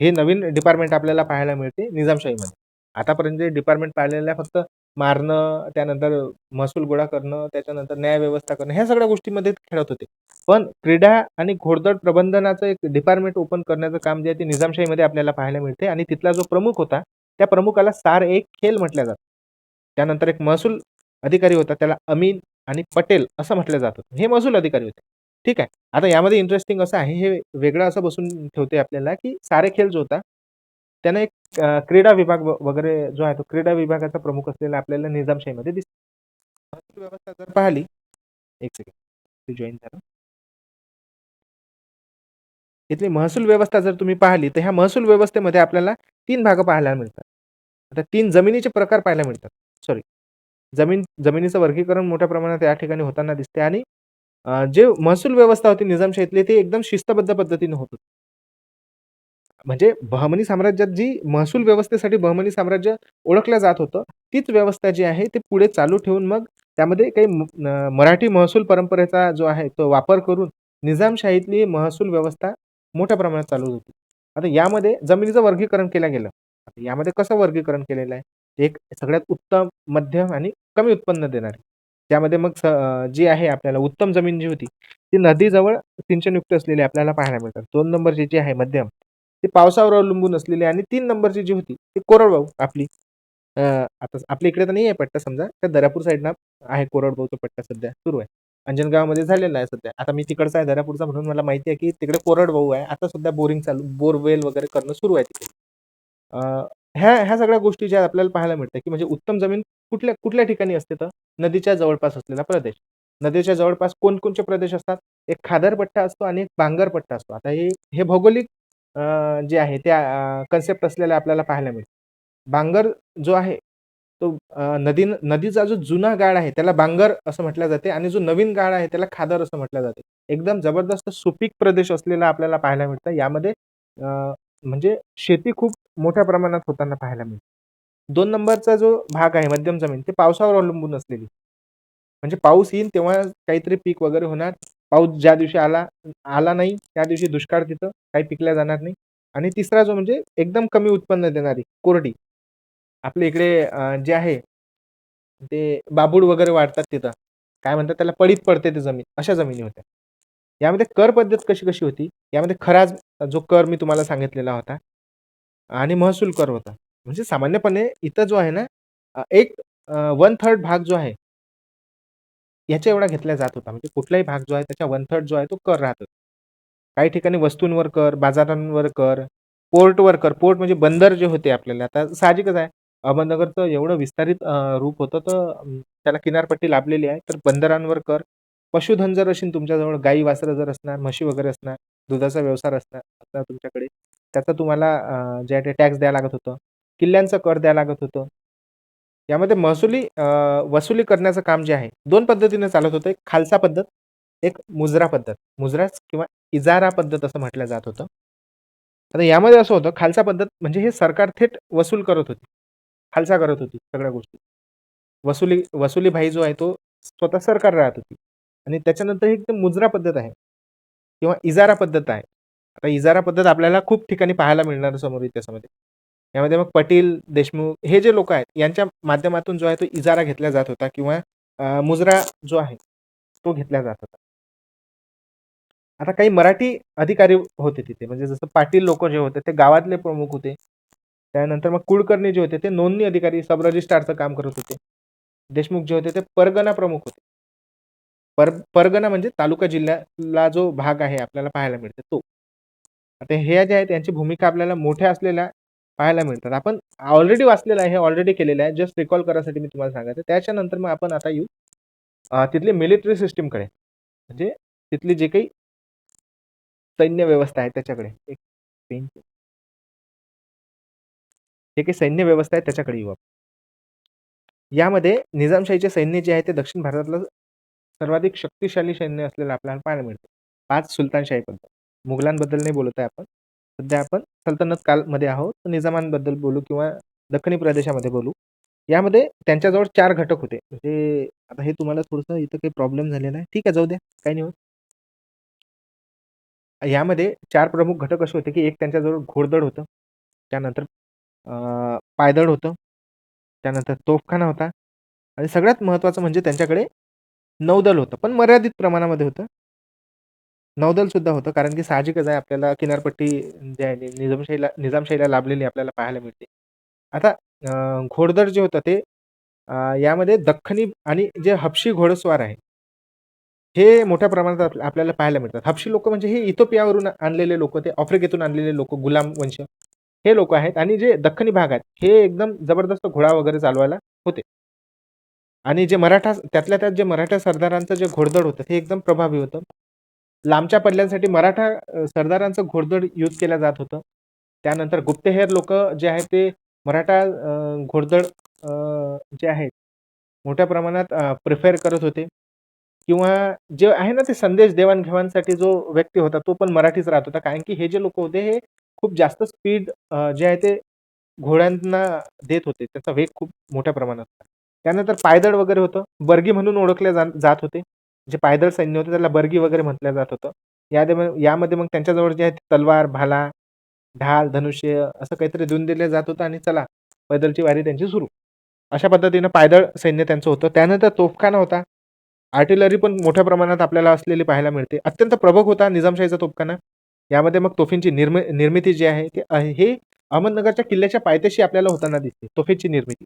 हे नवीन डिपार्टमेंट आपल्याला पाहायला मिळते निजामशाहीमध्ये. आतापर्यंत जे डिपार्टमेंट पाहिलेलं आहे फक्त मारणं, त्यानंतर महसूल गोळा करणं, त्याच्यानंतर न्यायव्यवस्था करणं, ह्या सगळ्या गोष्टींमध्ये खेळत होते. पण क्रीडा आणि घोडदळ प्रबंधनाचं एक डिपार्टमेंट ओपन करण्याचं काम जे आहे ते निजामशाहीमध्ये आपल्याला पाहायला मिळते आणि तिथला जो प्रमुख होता, त्या प्रमुखाला सार एक खेल म्हटलं जातं. त्यानंतर एक महसूल अधिकारी होता, त्याला अमीन आणि पटेल असं म्हटलं जात होतं. हे महसूल अधिकारी होते. ठीक आहे. आता यामध्ये इंटरेस्टिंग असं आहे, हे वेगळं असं बसून ठेवते आपल्याला, की सारेखेल जो होता, त्याने एक क्रीडा विभाग वगैरे जो आहे, तो क्रीडा विभागाचा प्रमुख असलेला आपल्याला निजामशाहीमध्ये दिसतो. महसूल व्यवस्था जर पाहिली, एक सेकंड ते जॉइन झालं. इथली महसूल व्यवस्था जर तुम्ही पाहिली, तर ह्या महसूल व्यवस्थेमध्ये आपल्याला 3 भाग पाहायला मिळतात. आता 3 जमिनीचे प्रकार पाहायला मिळतात. सॉरी, जमिनीचं वर्गीकरण मोठ्या प्रमाणात या ठिकाणी होताना दिसते आणि जे महसूल व्यवस्था होती निजामशाहीतली, ती एकदम शिस्तबद्ध पद्धतीने होत होती. म्हणजे बहमनी साम्राज्यात जी महसूल व्यवस्थेसाठी बहमनी साम्राज्य ओळखलं जात होतं, तीच व्यवस्था जी आहे ती पुढे चालू ठेवून मग त्यामध्ये काही मराठी महसूल परंपरेचा जो आहे तो वापर करून निजामशाहीतली महसूल व्यवस्था मोठ्या प्रमाणात चालू होती. आता यामध्ये जमिनीचं वर्गीकरण केलं गेलं. आता यामध्ये कसं वर्गीकरण केलेलं आहे? एक सगळ्यात उत्तम, मध्यम आणि कमी उत्पन्न देणारी. त्यामध्ये मग जी आहे आपल्याला उत्तम जमीन जी होती, ती नदीजवळ सिंचनयुक्त असलेली आपल्याला पाहायला मिळतात. 2 नंबरची जी आहे मध्यम, ती पावसावर अवलंबून असलेली आणि 3 नंबरची जी होती, ती कोरडवाहू आपली. आता आपल्या इकडे तर नाही आहे पट्टा समजा, त्या दर्यापूर साईडला आहे कोरडवाहूचा पट्टा सध्या सुरू आहे. अंजनगावमध्ये झालेला आहे सध्या. आता मी तिकडचा आहे दर्यापूरचा म्हणून मला माहिती आहे, की तिकडे कोरडवाहू आहे. आता सध्या बोरिंग चालू बोरवेल वगैरे करणं सुरू आहे तिकडे. अ, ह्या ह्या सगळ्या गोष्टी ज्या आपल्याला पाहायला मिळतात, की म्हणजे उत्तम जमीन कुठल्या कुठल्या ठिकाणी असते तर नदीच्या जवळपास असलेला प्रदेश. नदीच्या जवळपास कोणकोणचे प्रदेश असतात? एक खादर पट्टा असतो आणि एक बांगर पट्टा असतो. आता हे हे भौगोलिक जे आहे त्या कन्सेप्ट असलेल्या आपल्याला पाहायला मिळतं. बांगर जो आहे तो नदीचा जो जुना गाळ आहे त्याला बांगर असं म्हटलं जाते आणि जो नवीन गाळ आहे त्याला खादर असं म्हटलं जाते. एकदम जबरदस्त सुपीक प्रदेश असलेला आपल्याला पाहायला मिळतं. यामध्ये म्हणजे शेती खूप मोठ्या प्रमाणात होताना पाहायला मिळते. 2 नंबरचा जो भाग आहे मध्यम जमीन, ते पावसावर अवलंबून असलेली. म्हणजे पाऊस येईल तेव्हा काहीतरी पीक वगैरे होणार. पाऊस ज्या दिवशी आला आला नाही, त्या दिवशी दुष्काळ तिथं काही पिकल्या जाणार नाही. आणि तिसरा जो म्हणजे एकदम कमी उत्पन्न देणारी कोरडी. आपल्या इकडे जे आहे ते बाभूळ वगैरे वाढतात तिथं. काय म्हणतात त्याला पडीत पडते ती जमीन. अशा जमिनी होत्या. यामध्ये कर पद्धत कशी-कशी होती? यामध्ये खराज जो कर मी तुम्हाला सांगितलेला होता आणि महसूल कर होता. म्हणजे सामान्यपणे इथं जो आहे ना एक 1/3 भाग जो आहे याच्या एवढा घेतला जात होता. म्हणजे कुठलाही भाग जो आहे त्याच्या 1/3 जो आहे तो कर राहत होता. काही ठिकाणी वस्तूंवर कर, बाजारांवर कर, पोर्टवर कर. पोर्ट म्हणजे बंदर जे होते आपल्याला आता साहजिकच आहे. अहमदनगरचं एवढं विस्तारित रूप होतं तर त्याला किनारपट्टी लाभलेली आहे. तर बंदरांवर कर. पशुधन जर असेल तुमच्याजवळ गाई-वासरं जर असणार, म्हशी वगैरे असणार, दुधाचा व्यवसाय असणार तुमच्याकडे, त्याचा तुम्हाला जे आहे ते टॅक्स द्यावं लागत होतं. किल्ल्यांचं कर द्यावं लागत होतं. यामध्ये महसुली वसुली करण्याचं काम जे आहे, 2 पद्धतीने चालत होतं. एक खालसा पद्धत, एक मुजरा पद्धत. मुजराच किंवा इजारा पद्धत असं म्हटलं जात होतं. आता यामध्ये असं होतं, खालसा पद्धत म्हणजे हे सरकार थेट वसूल करत होती. खालसा करत होती सगळ्या गोष्टी. वसुलीभाई जो आहे तो स्वतः सरकार राहत होती. आणि त्याच्यानंतर एक ते मुजरा पद्धत आहे किंवा इजारा पद्धत आहे. आता इजारा पद्धत आपल्याला खूप ठिकाणी पाहायला मिळणार समोर इतिहासामध्ये. यामध्ये मग पाटील, देशमुख हे जे लोकं आहेत, यांच्या माध्यमातून जो आहे तो इजारा घेतला जात होता किंवा मुजरा जो आहे, तो घेतला जात होता. आता काही मराठी अधिकारी होते तिथे, म्हणजे जसं पाटील लोकं जे होते ते गावातले प्रमुख होते. त्यानंतर मग कुलकर्णी जे होते ते नोंदणी अधिकारी, सब रजिस्ट्रारचं काम करत होते. देशमुख जे होते ते परगणा प्रमुख होते. परगणा म्हणजे तालुका जिल्ह्याला जो भाग आहे आपल्याला पाहायला मिळते तो. आता हे जे आहेत यांची भूमिका आपल्याला मोठ्या असलेल्या पाहायला मिळतात. आपण ऑलरेडी वाचलेलं आहे, हे ऑलरेडी केलेलं आहे. जस्ट रिकॉल करायसाठी मी तुम्हाला सांगायचं. त्याच्यानंतर मग आपण आता येऊ तिथली मिलिटरी सिस्टमकडे. म्हणजे तिथली जे काही सैन्य व्यवस्था आहे त्याच्याकडे. एक पेन जे काही सैन्य व्यवस्था आहे त्याच्याकडे येऊ आपण. यामध्ये निजामशाहीचे सैन्य जे आहे ते दक्षिण भारतातलं सर्वाधिक शक्तिशाली सैन्य असलेलं आपल्याला पाहायला मिळतं. 5 सुलतानशाहीबद्दल. मुघलांबद्दल नाही बोलत आहे आपण. सध्या आपण सल्तनत काळमध्ये आहोत. तर निजामांबद्दल बोलू किंवा दख्खनी प्रदेशामध्ये बोलू. यामध्ये त्यांच्याजवळ 4 घटक होते. म्हणजे आता हे तुम्हाला थोडंसं इथं काही प्रॉब्लेम झालेला आहे. ठीक आहे, जाऊ द्या. काही नाही होत. यामध्ये 4 प्रमुख घटक असे होते, की एक त्यांच्याजवळ घोडदळ होतं. त्यानंतर पायदळ होतं. त्यानंतर तोफखाना होता आणि सगळ्यात महत्त्वाचं म्हणजे त्यांच्याकडे नौदल होतं, पण मर्यादित प्रमाणामध्ये होतं. नौदलसुद्धा होतं कारण की साहजिकच आहे आपल्याला किनारपट्टी जी आहे निजामशाहीला लाभलेली आपल्याला पाहायला मिळते. आता घोडदळ जे होतं ते यामध्ये दख्खनी आणि जे हबशी घोडेस्वार आहे, हे मोठ्या प्रमाणात आपल्याला पाहायला मिळतात. हबशी लोकं म्हणजे हे इथिओपियावरून आणलेले लोकं, ते आफ्रिकेतून आणलेले लोकं, गुलाम वंश हे लोकं आहेत आणि जे दख्खनी भाग आहेत, हे एकदम जबरदस्त घोडा वगैरे चालवायला होते. आणि जे मराठा त्यातल्या त्यात जे मराठा सरदारांचं जे घोडदळ होतं, ते एकदम प्रभावी होतं. लांबच्या पल्ल्यासाठी मराठा सरदारांचं घोडदळ यूज केलं जात होतं. त्यानंतर गुप्तहेर लोकं जे आहेत ते मराठा घोडदळ जे आहेत मोठ्या प्रमाणात प्रिफर करत होते किंवा जे आहे ना, ते संदेश देवाण-घेवाणसाठी जो व्यक्ती होता, तो पण मराठीच राहत होता. कारण की हे जे लोकं होते, हे खूप जास्त स्पीड जे आहे ते घोड्यांना देत होते. त्याचा वेग खूप मोठ्या प्रमाणात होता. त्यानंतर पायदळ वगैरे होतं. बर्गी म्हणून ओळखले जात होते. जे पायदळ सैन्य होते त्याला बर्गी वगैरे म्हटलं जात होतं. यामध्ये मग त्यांच्याजवळ जे आहे तलवार, भाला, ढाल, धनुष्य असं काहीतरी देऊन दिलं जात होतं आणि चला पैदलची वारी त्यांची सुरू. अशा पद्धतीनं पायदळ सैन्य त्यांचं होतं. त्यानंतर तोफखाना होता. आर्टिलरी पण मोठ्या प्रमाणात आपल्याला असलेली पाहायला मिळते. अत्यंत प्रबळ होता निजामशाहीचा तोफखाना. यामध्ये मग तोफींची निर्मिती जी आहे ते हे अहमदनगरच्या किल्ल्याच्या पायथ्याशी आपल्याला होताना दिसते, तोफेची निर्मिती.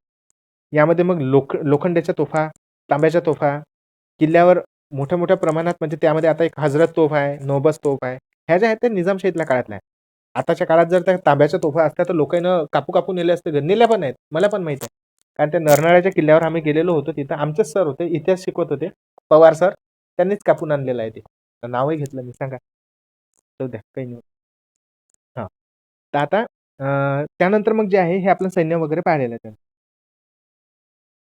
यामध्ये मग लोखंडाच्या तोफा, तांब्याच्या तोफा, किल्ल्यावर मोठ्या-मोठ्या प्रमाणात म्हणजे त्यामध्ये आता एक हजरत तोफ आहे, नौबत तोफ आहे. ह्या ज्या आहेत त्या निजामशाहीतल्या काळातल्या आहेत. आताच्या काळात जर त्या तांब्याच्या तोफा असत्या तर लोकांना कापू-कापू नेले असते. नेल्या पण आहेत. मला पण माहीत आहे. कारण त्या नरनाळ्याच्या किल्ल्यावर आम्ही गेलेलो होतो. तिथं आमचेच सर होते, इतिहास शिकवत होते. पवार सर. त्यांनीच कापून आणलेलं आहे ते. तर नावही घेतलं मी. सांगा. जाऊ द्या. काही नाही. हां. तर आता त्यानंतर मग जे आहे हे आपलं सैन्य वगैरे पाहिलेलं आहे.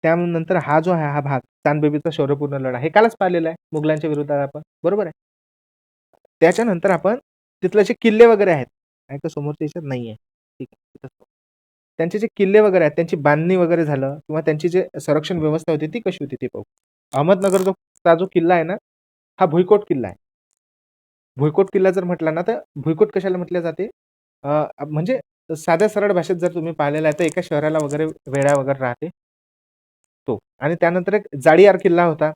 त्यानंतर हा जो आहे हा भाग, चांदबिबीचा शौर्यपूर्ण लढा हे कालच पाहिलेला आहे मुघलांच्या विरोधात आपण, बरोबर आहे. त्याच्यानंतर आपण तिथले जे किल्ले वगैरे आहेत, नाही का समोरच्या ह्याच्यात नाहीये. ठीक आहे. तिथंच पाहू. त्यांचे जे किल्ले वगैरे आहेत, त्यांची बांधणी वगैरे झालं किंवा त्यांची जे संरक्षण व्यवस्था होती ती कशी होती ते पाहू. अहमदनगरचा जो किल्ला आहे ना, हा भुईकोट किल्ला आहे. भुईकोट किल्ला जर म्हटला ना, तर भुईकोट कशाला म्हटले जाते? म्हणजे साध्या सरळ भाषेत जर तुम्ही पाहिलेलं आहे, तर एका शहराला वगैरे वेढा वगैरे राहते तो. आणि त्यानंतर एक जाडियार किल्ला होता.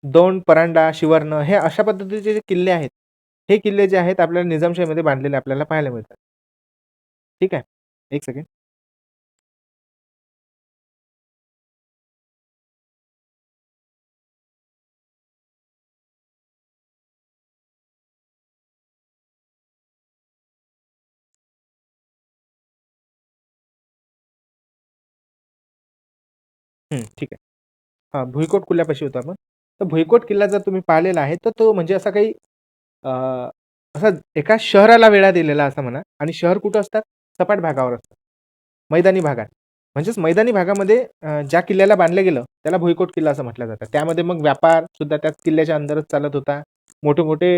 दौंड, परांडा, शिवर्ण हे अशा पद्धतीचे जे किल्ले आहेत, हे किल्ले जे आहेत आपल्याला निजामशाहीमध्ये बांधलेले आपल्याला पाहायला मिळतात. ठीक आहे. एक सेकंड. ठीक आहे. हां, भुईकोट किल्ल्यापाशी होतो आपण. तर भुईकोट किल्ला जर तुम्ही पाहिलेला आहे, तर तो म्हणजे असा काही अ, असा एका शहराला वेढा दिलेला असा म्हणा आणि शहर कुठं असतात? सपाट भागावर असतात. मैदानी भागात. म्हणजेच मैदानी भागामध्ये ज्या किल्ल्याला बांधलं गेलं, त्याला भुईकोट किल्ला असं म्हटलं जातं. त्यामध्ये मग व्यापार सुद्धा त्या किल्ल्याच्या अंदरच चालत होता. मोठे-मोठे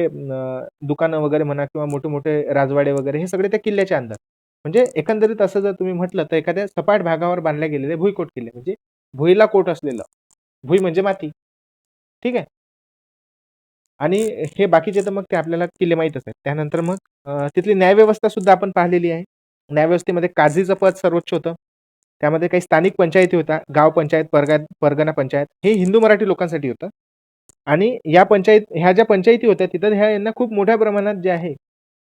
दुकानं वगैरे म्हणा किंवा मोठे-मोठे राजवाडे वगैरे हे सगळे त्या किल्ल्याच्या अंदर. म्हणजे एकंदरीत असं जर तुम्ही म्हटलं, तर एखाद्या सपाट भागावर बांधले गेलेले भुईकोट किल्ले म्हणजे भुईला कोट असलेलं. भुई म्हणजे माती. ठीक आहे. आणि हे बाकीचे तर मग ते आपल्याला किल्ले माहीतच आहेत. त्यानंतर मग तिथली न्यायव्यवस्था सुद्धा आपण पाहिलेली आहे. न्यायव्यवस्थेमध्ये काझीचं पद सर्वोच्च होतं. त्यामध्ये काही स्थानिक पंचायती होत्या. गाव पंचायत, परगणा पंचायत हे हिंदू मराठी लोकांसाठी होतं. आणि ह्या ज्या पंचायती होत्या तिथं यांना खूप मोठ्या प्रमाणात जे आहे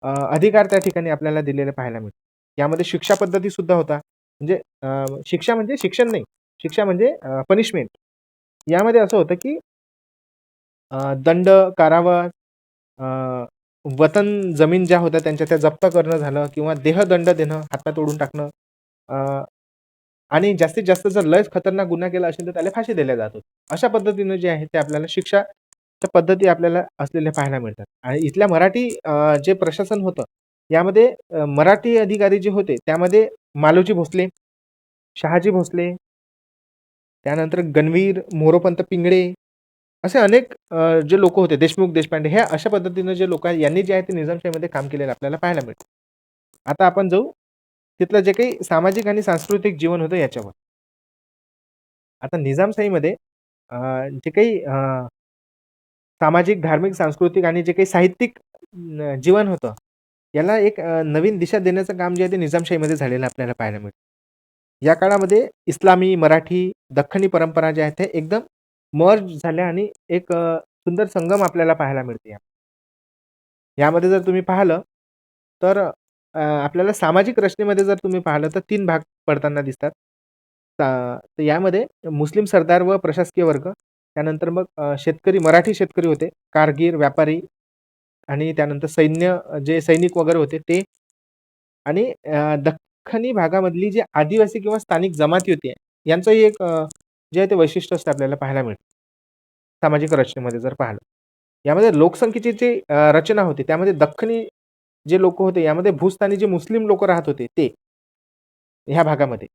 अधिकार त्या ठिकाणी आपल्याला दिलेले पाहायला मिळतात. यामध्ये शिक्षा पद्धती सुद्धा होता. म्हणजे शिक्षा म्हणजे शिक्षण नाही. शिक्षा म्हणजे पनिशमेंट. यामध्ये असं होतं की दंड, कारावास, अ, वतन जमीन ज्या होत्या त्यांच्या त्या जप्त करणं झालं किंवा देहदंड देणं, हातपाय तोडून टाकणं अ, आणि जास्तीत जास्त जर लयच खतरनाक गुन्हा केला असेल तर त्याला फाशी दिल्या जात होती. अशा पद्धतीनं जे आहे ते आपल्याला शिक्षाच्या पद्धती आपल्याला असलेल्या पाहायला मिळतात. आणि इथल्या मराठी जे प्रशासन होतं, यामध्ये मराठी अधिकारी जे होते त्यामध्ये मालोजी भोसले, शहाजी भोसले, त्यानंतर गणवीर, मोरोपंत पिंगळे असे अनेक जे लोकं होते देशमुख, देशपांडे हे अशा पद्धतीनं जे लोकं आहेत यांनी जे आहे ते निजामशाहीमध्ये काम केलेलं आपल्याला पाहायला मिळतं. आता आपण जाऊ तिथलं जे काही सामाजिक आणि सांस्कृतिक जीवन होतं याच्यावर. आता निजामशाहीमध्ये अ, जे काही सामाजिक, धार्मिक, सांस्कृतिक आणि जे काही साहित्यिक जीवन होतं, याला एक नवीन दिशा देण्याचं काम जे आहे ते निजामशाहीमध्ये झालेलं आपल्याला पाहायला मिळतं. या काळामध्ये इस्लामी, मराठी, दख्खनी परंपरा ज्या आहेत त्या एकदम मर्ज झाल्या आणि एक सुंदर संगम आपल्याला पाहायला मिळते. यामध्ये जर तुम्ही पाहिलं, तर आपल्याला सामाजिक रचनेमध्ये जर तुम्ही पाहिलं, तर 3 भाग पडताना दिसतात. तर यामध्ये मुस्लिम सरदार व प्रशासकीय वर्ग, त्यानंतर मग शेतकरी, मराठी शेतकरी होते, कारगीर, व्यापारी आणि त्यानंतर सैन्य जे सैनिक वगैरे होते ते आणि दख्खनी भागामधली जी आदिवासी किंवा स्थानिक जमाती होती, यांचंही एक जे आहे ते वैशिष्ट्य असतं आपल्याला पाहायला मिळतं. सामाजिक रचनेमध्ये जर पाहिलं. यामध्ये लोकसंख्येची जी रचना होती, त्यामध्ये दख्खनी जे लोकं होते, यामध्ये भूस्थानी जे मुस्लिम लोकं राहत होते ते, ह्या भागामध्ये.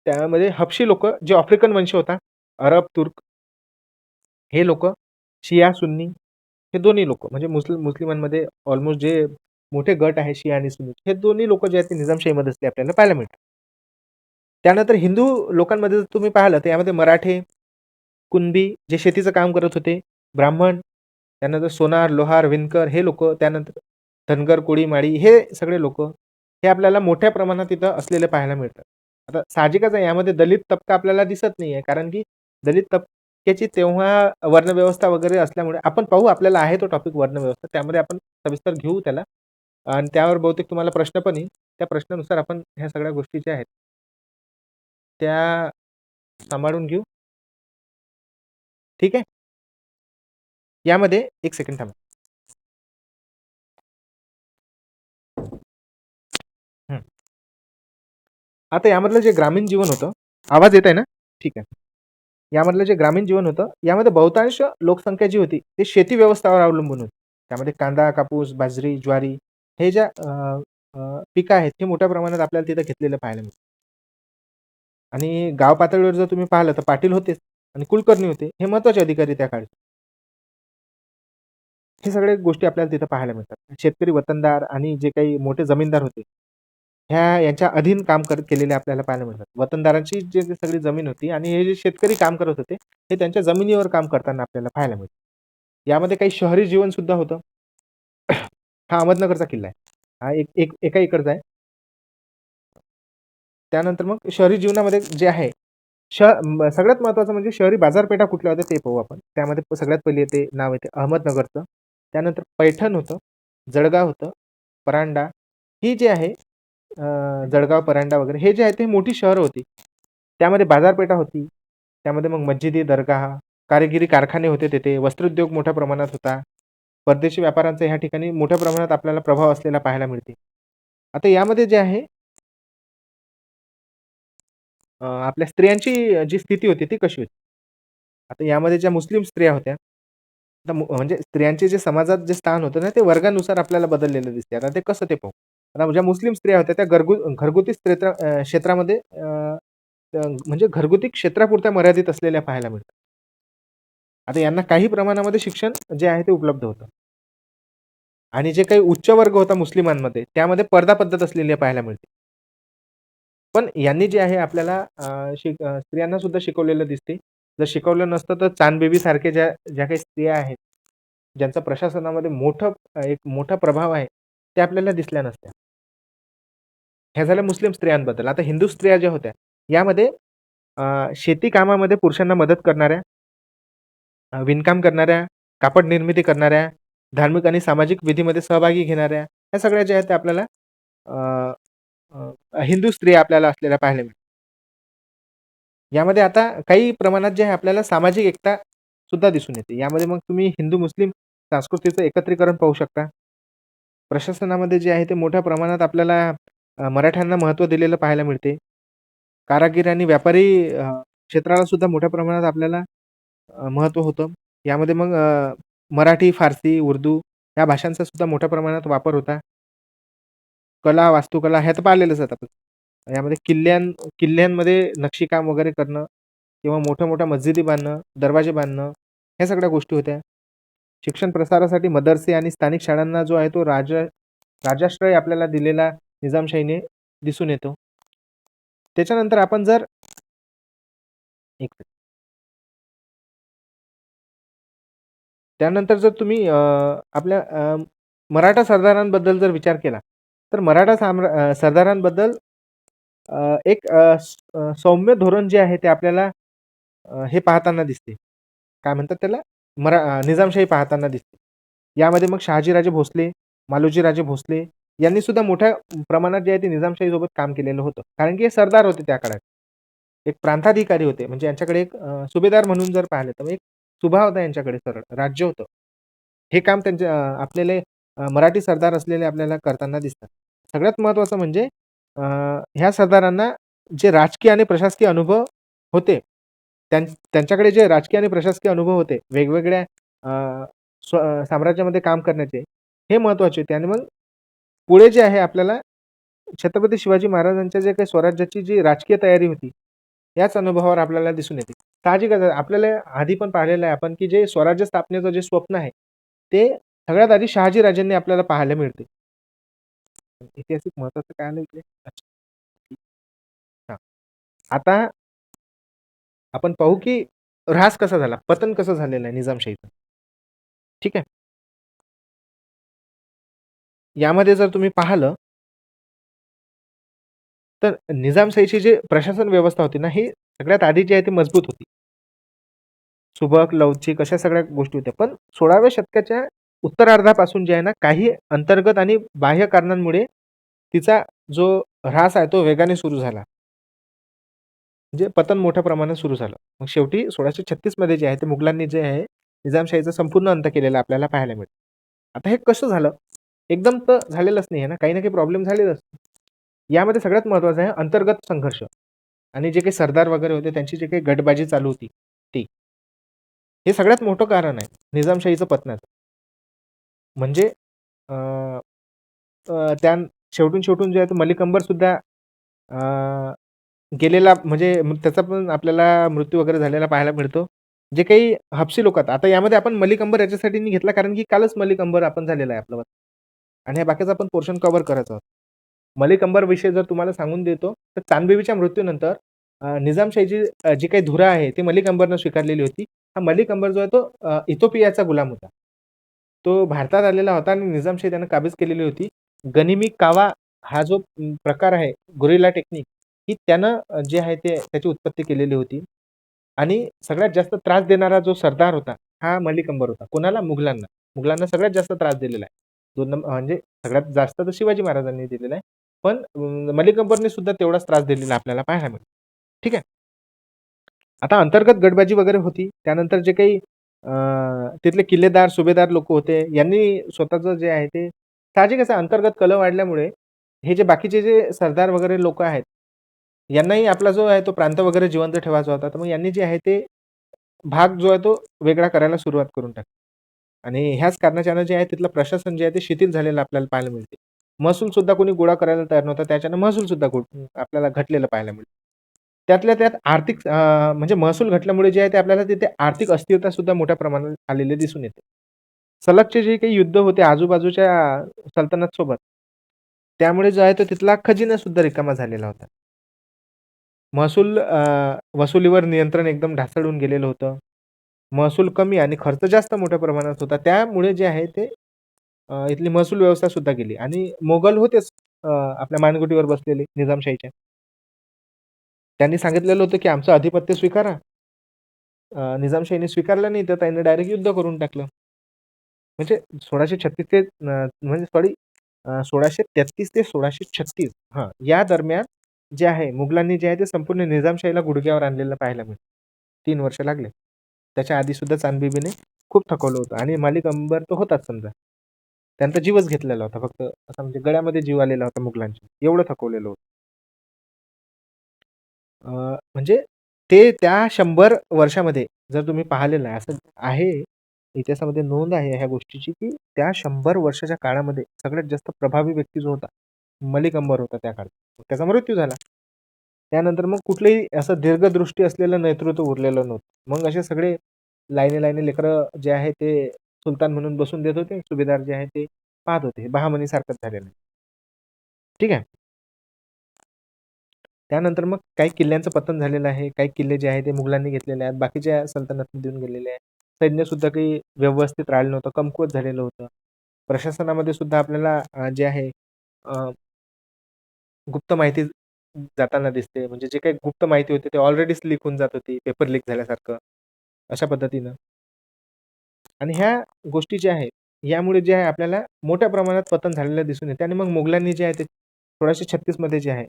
त्यामध्ये हबशी लोकं, जे आफ्रिकन वंश होता, अरब, तुर्क हे लोकं, शिया, सुन्नी हे दोन्ही लोकं म्हणजे मुस्लिमांमध्ये ऑलमोस्ट जे मोठे गट आहे शिया आणि सुन्नी, हे दोन्ही लोकं जे आहेत ते निजामशाहीमध्येच ते आपल्याला पाहायला मिळतात. त्यानंतर हिंदू लोकांमध्ये जर तुम्ही पाहिलं, तर यामध्ये मराठे, कुणबी जे शेतीचं काम करत होते, ब्राह्मण, त्यानंतर सोनार, लोहार, विणकर हे लोकं, त्यानंतर धनगर, कोळी, माळी हे सगळे लोकं, हे आपल्याला मोठ्या प्रमाणात इथं असलेले पाहायला मिळतात. आता साहजिकच आहे यामध्ये दलित तबका आपल्याला दिसत नाहीये, कारण की दलित तबक्याची तेव्हा वर्णव्यवस्था वगैरे असल्यामुळे आपण पाहू आपल्याला आहे तो टॉपिक वर्णव्यवस्था, त्यामध्ये आपण सविस्तर घेऊ त्याला आणि त्यावर बहुतेक तुम्हाला प्रश्न पण येईल. त्या प्रश्नानुसार आपण ह्या सगळ्या गोष्टी ज्या आहेत, त्या सांभाळून घेऊ. ठीक आहे? यामध्ये 1 सेकंड थांबा. हं. आता यामधलं जे ग्रामीण जीवन होतं आवाज येत आहे ना? ठीक आहे. यामधलं जे ग्रामीण जीवन होतं, यामध्ये बहुतांश लोकसंख्या जी होती, ती शेती व्यवस्थावर अवलंबून होती. त्यामध्ये कांदा, कापूस, बाजरी, ज्वारी हे ज्या पिकं आहेत, हे मोठ्या प्रमाणात आपल्याला तिथं घेतलेलं पाहायला मिळतं. आणि गाव पातळीवर जर तुम्ही पाहिलं, तर पाटील होतेच आणि कुलकर्णी होते. हे महत्त्वाचे अधिकारी त्या काळी. हे सगळ्या गोष्टी आपल्याला तिथं पाहायला मिळतात. शेतकरी वतनदार आणि जे काही मोठे जमीनदार होते, यांच्या अधीन काम केलेले आपल्याला पाहायला मिळतात. वतनदारांची जी सगळी जमीन होती आणि हे जे शेतकरी काम करत होते, हे त्यांच्या जमिनीवर काम करताना आपल्याला पाहायला मिळतं. यामध्ये काही शहरी जीवन सुद्धा होतं. हा अहमदनगरचा किल्ला आहे. हा एक एक एका एकरचा आहे. त्यानंतर मग शहरी जीवनामध्ये जे आहे, सगळ्यात महत्त्वाचं म्हणजे शहरी बाजारपेठा कुठल्या होत्या ते पाहू आपण. त्यामध्ये सगळ्यात पहिले ते नाव येते अहमदनगरचं. त्यानंतर पैठण होतं, जळगाव होतं, परांडा ही जी आहे जळगाव, परांडा वगैरे हे जे आहे ते मोठी शहरं होती. त्यामध्ये बाजारपेठा होती. त्यामध्ये मग मस्जिदी, दर्गा, कारागिरी कारखाने होते तिथे. वस्त्रोद्योग मोठ्या प्रमाणात होता. परदेशी व्यापाऱ्यांचा ह्या ठिकाणी मोठ्या प्रमाणात आपल्याला प्रभाव असलेला पाहायला मिळते. आता यामध्ये जे आहे आपल्या स्त्रियांची जी स्थिती होती ती कशी होती? आता यामध्ये ज्या मुस्लिम स्त्रिया होत्या, आता म्हणजे स्त्रियांचे जे समाजात जे स्थान होतं ना, ते वर्गानुसार आपल्याला बदललेलं दिसते. आता ते कसं ते पाहू. आता ज्या मुस्लिम स्त्रिया होत्या त्या घरगुती क्षेत्रामध्ये म्हणजे घरगुती क्षेत्रापुरत्या मर्यादित असलेल्या पाहायला मिळतात. आता यांना काही प्रमाणामध्ये शिक्षण जे आहे ते उपलब्ध होतं. आणि जे काही उच्च वर्ग होता मुस्लिमांमध्ये, त्यामध्ये पर्दा पद्धत असलेली पाहायला मिळते. पण यांनी जे आहे आपल्याला स्त्रियांना सुद्धा शिकवलेलं दिसते. जर शिकवलं नसतं तर चांदबेबीसारखे ज्या ज्या काही स्त्रिया आहेत, ज्यांचा प्रशासनामध्ये एक मोठा प्रभाव आहे, त्या आपल्याला दिसल्या नसत्या. ह्या झाल्या मुस्लिम स्त्रियांबद्दल. आता हिंदू स्त्रिया ज्या होत्या, यामध्ये शेती कामामध्ये पुरुषांना मदत करणाऱ्या, विणकाम करणाऱ्या, कापड निर्मिती करणाऱ्या, धार्मिक आणि सामाजिक विधीमध्ये सहभागी घेणाऱ्या, ह्या सगळ्या ज्या आहेत त्या आपल्याला अ, हिंदू स्त्रिया आपल्याला असलेल्या पाहायला मिळतात. यामध्ये आता काही प्रमाणात जे आहे आपल्याला सामाजिक एकता सुद्धा दिसून येते. यामध्ये मग तुम्ही हिंदू-मुस्लिम संस्कृतीचं एकत्रीकरण पाहू शकता. प्रशासनामध्ये जे आहे ते मोठ्या प्रमाणात आपल्याला मराठ्यांना महत्त्व दिलेलं पाहायला मिळते. कारागीर आणि व्यापारी क्षेत्राला सुद्धा मोठ्या प्रमाणात आपल्याला महत्त्व होतं. यामध्ये मग मराठी, फारसी, उर्दू या भाषांचा सुद्धा मोठ्या प्रमाणात वापर होता. कला, वास्तुकला ह्या तर पाहिलेलंच आहेत आपण. यामध्ये किल्ल्यांमध्ये नक्षीकाम वगैरे करणं किंवा मोठ्या-मोठ्या मस्जिदी बांधणं, दरवाजे बांधणं, ह्या सगळ्या गोष्टी होत्या. शिक्षण प्रसारासाठी मदरसे आणि स्थानिक शाळांना जो आहे तो राजाश्रय आपल्याला दिलेला निजामशाहीने दिसून येतो. त्याच्यानंतर आपण जर एक त्यानंतर जर तुम्ही आपल्या मराठा सरदारांबद्दल जर विचार केला, तर सरदारांबद्दल एक सौम्य धोरण जे आहे ते आपल्याला हे पाहताना दिसते. काय म्हणतात त्याला? निजामशाही पाहताना दिसते. यामध्ये मग शहाजीराजे भोसले, मालोजीराजे भोसले यांनी सुद्धा मोठ्या प्रमाणात जे आहे ते निजामशाहीसोबत काम केलेलं होतं. कारण की हे सरदार होते त्या काळात. एक प्रांताधिकारी होते. म्हणजे यांच्याकडे एक सुभेदार म्हणून जर पाहिलं तर एक सुभा होता यांच्याकडे सरळ, राज्य होतं. हे काम आपल्याला मराठी सरदार असलेले आपल्याला करताना दिसतात. सगळ्यात महत्त्वाचं म्हणजे ह्या सरदारांना जे राजकीय आणि प्रशासकीय अनुभव होते, त्यांच्याकडे जे राजकीय आणि प्रशासकीय अनुभव होते, वेगवेगळ्या साम्राज्यामध्ये काम करण्याचे, हे महत्त्वाचे होते आणि मग पुढे जे आहे आपल्याला छत्रपती शिवाजी महाराजांच्या जे काही स्वराज्याची जी राजकीय तयारी होती, याच अनुभवावर आपल्याला दिसून येते. साहजिकच आहे आपल्याला आधी पण पाहिलेलं आहे आपण, की जे स्वराज्य स्थापनेचं जे स्वप्न आहे, ते सगळ्यात आधी शहाजी राजांनी आपल्याला पाहायला मिळते. ऐतिहासिक महत्त्वाचं काय आलं इकडे? अच्छा. हां. आता आपण पाहू, की ऱ्हास कसा झाला, पतन कसं झालेलं आहे निजामशाहीचं. ठीक आहे. यामध्ये जर तुम्ही पाहिलं, तर निजामशाहीची जी प्रशासन व्यवस्था होती ना, ही सगळ्यात आधी जी आहे ती मजबूत होती. सुबक, लवचिक अशा सगळ्या गोष्टी होत्या. पण 16व्या शतकाच्या उत्तरार्धापासून जे आहे ना, काही अंतर्गत आणि बाह्य कारणांमुळे तिचा जो ऱ्हास आहे तो वेगाने सुरू झाला. म्हणजे पतन मोठ्या प्रमाणात सुरू झालं. मग शेवटी 1636 मध्ये जे आहे ते मुघलांनी जे आहे निजामशाहीचा संपूर्ण अंत केलेला आपल्याला पाहायला मिळतं. आता हे कसं झालं? एकदम तर झालेलंच नाही आहे ना, काही ना काही प्रॉब्लेम झालेलंच. यामध्ये सगळ्यात महत्त्वाचं आहे अंतर्गत संघर्ष आणि जे काही सरदार वगैरे होते त्यांची जी काही गटबाजी चालू होती ती. हे सगळ्यात मोठं कारण आहे निजामशाहीचं पतनाचं. म्हणजे अ, अ, त्या शेवटून जे आहे ते मलिक अंबर सुद्धा अ, गेलेला म्हणजे त्याचा पण आपल्याला मृत्यू वगैरे झालेला पाहायला मिळतो. जे काही हबशी लोक आहेत. आता यामध्ये आपण मलिक अंबर याच्यासाठी नाही घेतला कारण की कालच मलिक अंबर आपण झालेला आहे आपल्यावर आणि ह्या बाकीचा आपण पोर्शन कव्हर करत आहोत. मलिक अंबर विषयी जर तुम्हाला सांगून देतो, तर चांदबिबीच्या मृत्यूनंतर निजामशाहीची जी काही धुरा आहे, ती मलिक अंबरनं स्वीकारलेली होती. हा मलिक अंबर जो आहे तो इथिओपियाचा गुलाम होता. तो भारतात आलेला होता आणि निजामशाही त्यानं काबीज केलेली होती. गनिमी कावा हा जो प्रकार आहे, गोरिल्ला टेक्निक ही त्यानं जे आहे ते त्याची उत्पत्ती केलेली होती. आणि सगळ्यात जास्त त्रास देणारा जो सरदार होता, हा मलिक अंबर होता. कोणाला? मुघलांना. मुघलांना सगळ्यात जास्त त्रास दिलेला आहे. 2 म्हणजे सगळ्यात जास्त तर शिवाजी महाराजांनी दिलेला आहे. पण मलिक अंबरने सुद्धा तेवढाच त्रास दिलेला आपल्याला पाहायला मिळतो. ठीक आहे. आता अंतर्गत गटबाजी वगैरे होती. त्यानंतर जे काही तिथले किल्लेदार, सुभेदार लोकं होते, यांनी स्वतःचं जे आहे ते साहजिकच आहे अंतर्गत कलह वाढल्यामुळे हे जे बाकीचे जे सरदार वगैरे लोकं आहेत, यांनाही आपला जो आहे तो प्रांत वगैरे जिवंत ठेवायचा होता. तर मग यांनी जे आहे ते भाग जो आहे तो वेगळा करायला सुरुवात करून टाकली. आणि ह्याच कारणाच्यानं जे आहे तिथलं प्रशासन जे आहे ते शिथिल झालेलं आपल्याला पाहायला मिळते. महसूल सुद्धा कोणी गोळा करायला तयार नव्हता. त्याच्यानं महसूल सुद्धा आपल्याला घटलेलं पाहायला मिळतं. त्यातल्या त्यात म्हणजे महसूल घटल्यामुळे जे आहे ते आपल्याला तिथे आर्थिक अस्थिरता सुद्धा मोठ्या प्रमाणात आलेले दिसून येते. सलगचे जे काही युद्ध होते आजूबाजूच्या सल्तनत सोबत, त्यामुळे जो आहे तो तिथला खजिना सुद्धा रिकामा झालेला होता. वसुलीवर नियंत्रण एकदम ढासळून गेलेलं होतं. महसूल कमी आणि खर्च जास्त मोठ्या प्रमाणात होता. त्यामुळे जे आहे ते इथली महसूल व्यवस्था सुद्धा गेली आणि मोगल होतेच आपल्या मानगुटीवर बसलेले निजामशाहीच्या. त्यांनी सांगितलेलं होतं, की आमचं आधिपत्य स्वीकारा. निजामशाहीने स्वीकारलं नाही, तर त्यांनी डायरेक्ट युद्ध करून टाकलं. म्हणजे 1636 ते म्हणजे सॉरी 1633 ते 1636 या दरम्यान जे आहे मुघलांनी जे आहे ते संपूर्ण निजामशाहीला गुडघ्यावर आणलेलं पाहायला मिळतं. 3 वर्ष लागले. त्याच्या आधी सुद्धा चांदबिबीने खूप थकवलं होतं आणि मालिक अंबर तर होताच समजा. त्यांचा जीवच घेतलेला होता फक्त असा म्हणजे गळ्यामध्ये जीव आलेला होता मुघलांच्या. एवढं थकवलेलं होतं. म्हणजे ते त्या 100 वर्षामध्ये जर तुम्ही पाहिलेलं आहे, असं आहे, इतिहासामध्ये नोंद आहे ह्या गोष्टीची, की त्या 100 वर्षाच्या काळामध्ये सगळ्यात जास्त प्रभावी व्यक्ती जो होता, मलिक अंबर होता त्या काळात. त्याचा मृत्यू झाला. त्यानंतर मग कुठलंही असं दीर्घदृष्टी असलेलं नेतृत्व उरलेलं नव्हतं. मग असे सगळे लाईनी-लाईनी लेकरं जे आहे ते सुलतान म्हणून बसून देत होते. सुभेदार जे आहे ते पाहत होते. बहामनीसारखंच झालेलं आहे. ठीक आहे. त्यानंतर मग काही किल्ल्यांचं पतन झालेलं आहे. काही किल्ले जे आहेत ते मुघलांनी घेतलेले आहेत. बाकीच्या सल्तनतने देऊन गेलेले आहेत. सैन्यसुद्धा काही व्यवस्थित राहिलं नव्हतं. कमकुवत झालेलं होतं. प्रशासनामध्ये सुद्धा आपल्याला जे आहे अ, गुप्त माहिती जाताना दिसते. म्हणजे जे काही गुप्त माहिती होती ते ऑलरेडीच लीक होऊन जात होती. पेपर लीक झाल्यासारखं. अशा पद्धतीनं. आणि ह्या गोष्टी ज्या आहेत, यामुळे जे आहे आपल्याला मोठ्या प्रमाणात पतन झालेलं दिसून येते आणि मग मुघलांनी जे आहे ते 1636 मध्ये जे आहे,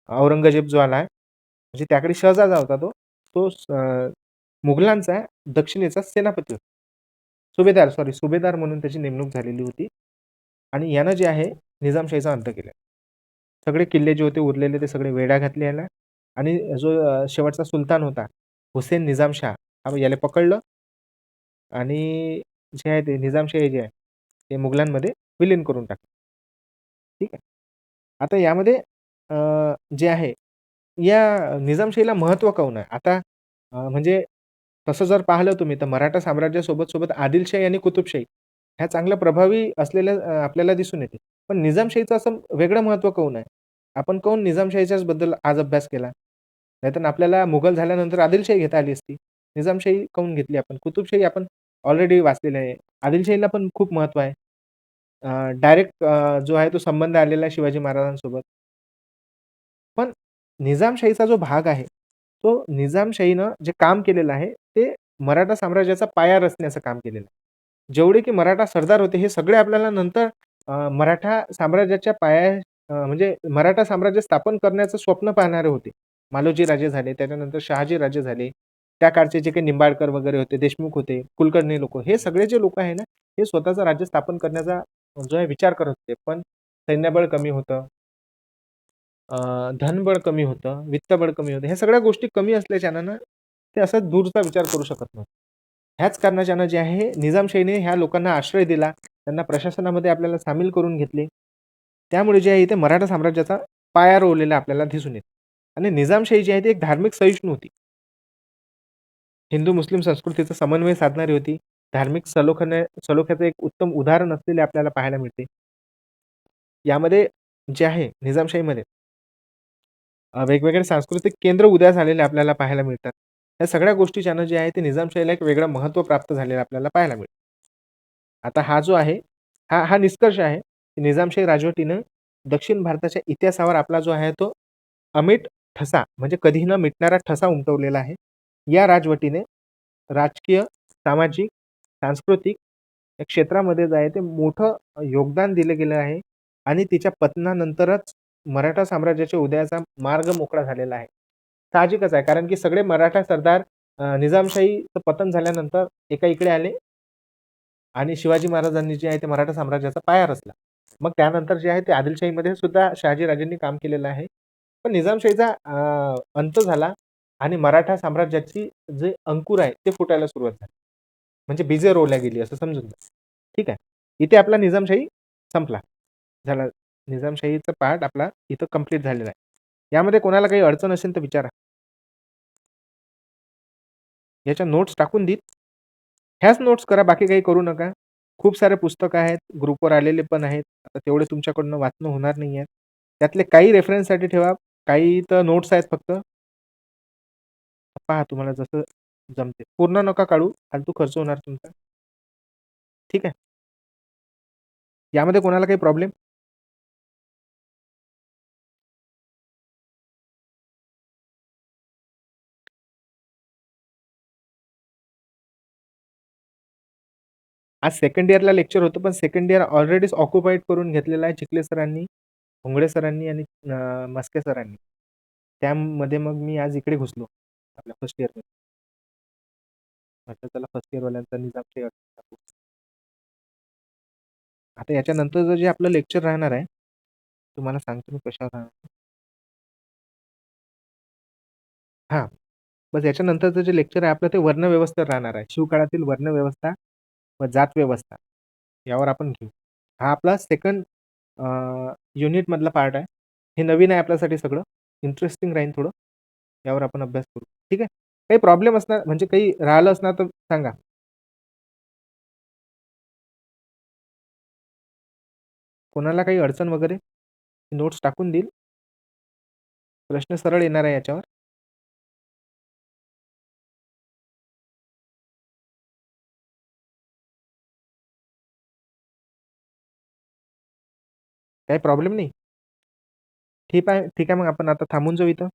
औरंगजेब जो आला म्हणजे त्याकडे शहजादा होता तो. तो मुघलांचा दक्षिणेचा सेनापती होता. सुभेदार म्हणून त्याची नेमणूक झालेली होती आणि यानं जे आहे निजामशाहीचा अंत केला. सगळे किल्ले जे होते उरलेले ते सगळे वेढा घातले याला आणि जो शेवटचा सुलतान होता, हुसेन निजामशाह याला पकडलं आणि जे आहे ते निजामशाही जे आहे, ते मुघलांमध्ये विलीन करून टाकलं. ठीक आहे. आता यामध्ये अ, जे आहे, या निजामशाहीला महत्त्व काऊन आहे? आता म्हणजे तसं जर पाहिलं तुम्ही तर मराठा साम्राज्यासोबत आदिलशाही आणि कुतुबशाही ह्या चांगल्या प्रभावी असलेल्या आपल्याला दिसून येते. पण निजामशाहीचं असं वेगळं महत्त्व काऊन आहे? आपण काऊन निजामशाहीच्याच बद्दल आज अभ्यास केला? नाहीतर आपल्याला मुघल झाल्यानंतर आदिलशाही घेता आली असती. निजामशाही काऊन घेतली आपण? कुतुबशाही आपण ऑलरेडी वाचलेली आहे. आदिलशाहीला पण खूप महत्त्व आहे. डायरेक्ट जो आहे तो संबंध आलेला आहे शिवाजी महाराजांसोबत. पण निजामशाहीचा जो भाग आहे, तो निजामशाहीनं जे काम केलेलं आहे, ते मराठा साम्राज्याचा पाया रचण्याचं काम केलेलं आहे. जेवढे की मराठा सरदार होते, हे सगळे आपल्याला नंतर मराठा साम्राज्याच्या म्हणजे मराठा साम्राज्य स्थापन करण्याचं स्वप्न पाहणारे होते. मालोजी राजे झाले, त्याच्यानंतर शहाजी राजे झाले. त्या काळचे जे काही निंबाळकर वगैरे होते, देशमुख होते, कुलकर्णी लोकं, हे सगळे जे लोकं आहे ना, हे स्वतःचं राज्य स्थापन करण्याचा जो आहे विचार करत होते. पण सैन्यबळ कमी होतं. धनबळ कमी होतं, वित्तबळ कमी होतं. ह्या सगळ्या गोष्टी कमी असल्याच्यानं ते असं दूरचा विचार करू शकत नव्हते. ह्याच कारणाच्यानं जे आहे निजामशाहीने ह्या लोकांना आश्रय दिला. त्यांना प्रशासनामध्ये आपल्याला सामील करून घेतले. त्यामुळे जे आहे इथे मराठा साम्राज्याचा पाया रोवलेला आपल्याला दिसून येतो. आणि निजामशाही जी आहे ती एक धार्मिक सहिष्णू होती. हिंदू-मुस्लिम संस्कृतीचा समन्वय साधणारी होती. धार्मिक सलोख्याचं एक उत्तम उदाहरण असलेले आपल्याला पाहायला मिळते. यामध्ये जे आहे निजामशाहीमध्ये वेगवेगळे सांस्कृतिक केंद्र उदयास आलेले आपल्याला पाहायला मिळतात. या सगळ्या गोष्टीच्यानं जे आहे ते निजामशाहीला एक वेगळं महत्त्व प्राप्त झालेलं आपल्याला पाहायला मिळतं. आता हा जो आहे, हा निष्कर्ष आहे, की निजामशाही राजवटीनं दक्षिण भारताच्या इतिहासावर आपला जो आहे तो अमीट ठसा म्हणजे कधीही न मिटणारा ठसा उमटवलेला आहे. या राजवटीने राजकीय, सामाजिक, सांस्कृतिक या क्षेत्रामध्ये जे आहे ते मोठं योगदान दिलं गेलं आहे आणि तिच्या पतनानंतरच मराठा साम्राज्याच्या उदयाचा मार्ग मोकळा झालेला आहे. साहजिकच आहे कारण की सगळे मराठा सरदार निजामशाहीचं पतन झाल्यानंतर एका इकडे आले आणि शिवाजी महाराजांनी जे आहे ते मराठा साम्राज्याचा पाया रचला. मग त्यानंतर जे आहे ते आदिलशाहीमध्ये सुद्धा शहाजीराजेंनी काम केलेलं आहे. पण निजामशाहीचा अंत झाला आणि मराठा साम्राज्याची जे अंकुर आहे ते फुटायला सुरुवात झाली. म्हणजे बीजे रोवल्या गेली असं समजून घ्या. ठीक आहे. इथे आपला निजामशाही संपला. झाला. निजामशाहीचा पार्ट आपला इथं कंप्लीट झालेला आहे. यामध्ये कोणाला काही अडचण असेल तर विचारा. याच्या नोट्स टाकून देईन. ह्याच नोट्स करा, बाकी काही करू नका. खूप सारे पुस्तकं आहेत, ग्रुपवर आलेले पण आहेत. आता तेवढे तुमच्याकडनं वाचणं होणार नाहीये. त्यातले काही रेफरन्ससाठी ठेवा, काही तर नोट्स आहेत फक्त. पहा तुम्हाला जसं जमते. पूर्ण नका काढू, फालतू खर्च होणार तुमचा. ठीक आहे. यामध्ये कोणाला काही प्रॉब्लेम? आज सेकंड इयरला लेक्चर होतं, पण सेकंड इयर ऑलरेडीच ऑक्युपाईड करून घेतलेलं आहे चिखले सरांनी, भोंगळे सरांनी आणि मस्के सरांनी. त्यामध्ये मग मी आज इकडे घुसलो, आपल्या फर्स्ट इयरमध्ये. म्हटलं चला फर्स्ट इयरवाल्यांचा निजाम काही टाकू. आता याच्यानंतरचं जे आपलं लेक्चर राहणार आहे, तुम्हाला सांगतो मी कशावर राहणार. हां, बस याच्यानंतरचं जे लेक्चर आहे आपलं ते वर्णव्यवस्थेवर राहणार आहे. शिवकाळातील वर्णव्यवस्था व जात व्यवस्था यावर आपण घेऊ. हा आपला सेकंड युनिटमधला पार्ट आहे. हे नवीन आहे आपल्यासाठी सगळं. इंटरेस्टिंग राहील थोडं. यावर आपण अभ्यास करू. ठीक आहे. काही प्रॉब्लेम असणार म्हणजे काही राहिलं असणार तर सांगा. कोणाला काही अडचण वगैरे? नोट्स टाकून देईल. प्रश्न सरळ येणार आहे याच्यावर. काही प्रॉब्लेम नाही? ठीक आहे मग आपण आता थांबून जाऊ इथं.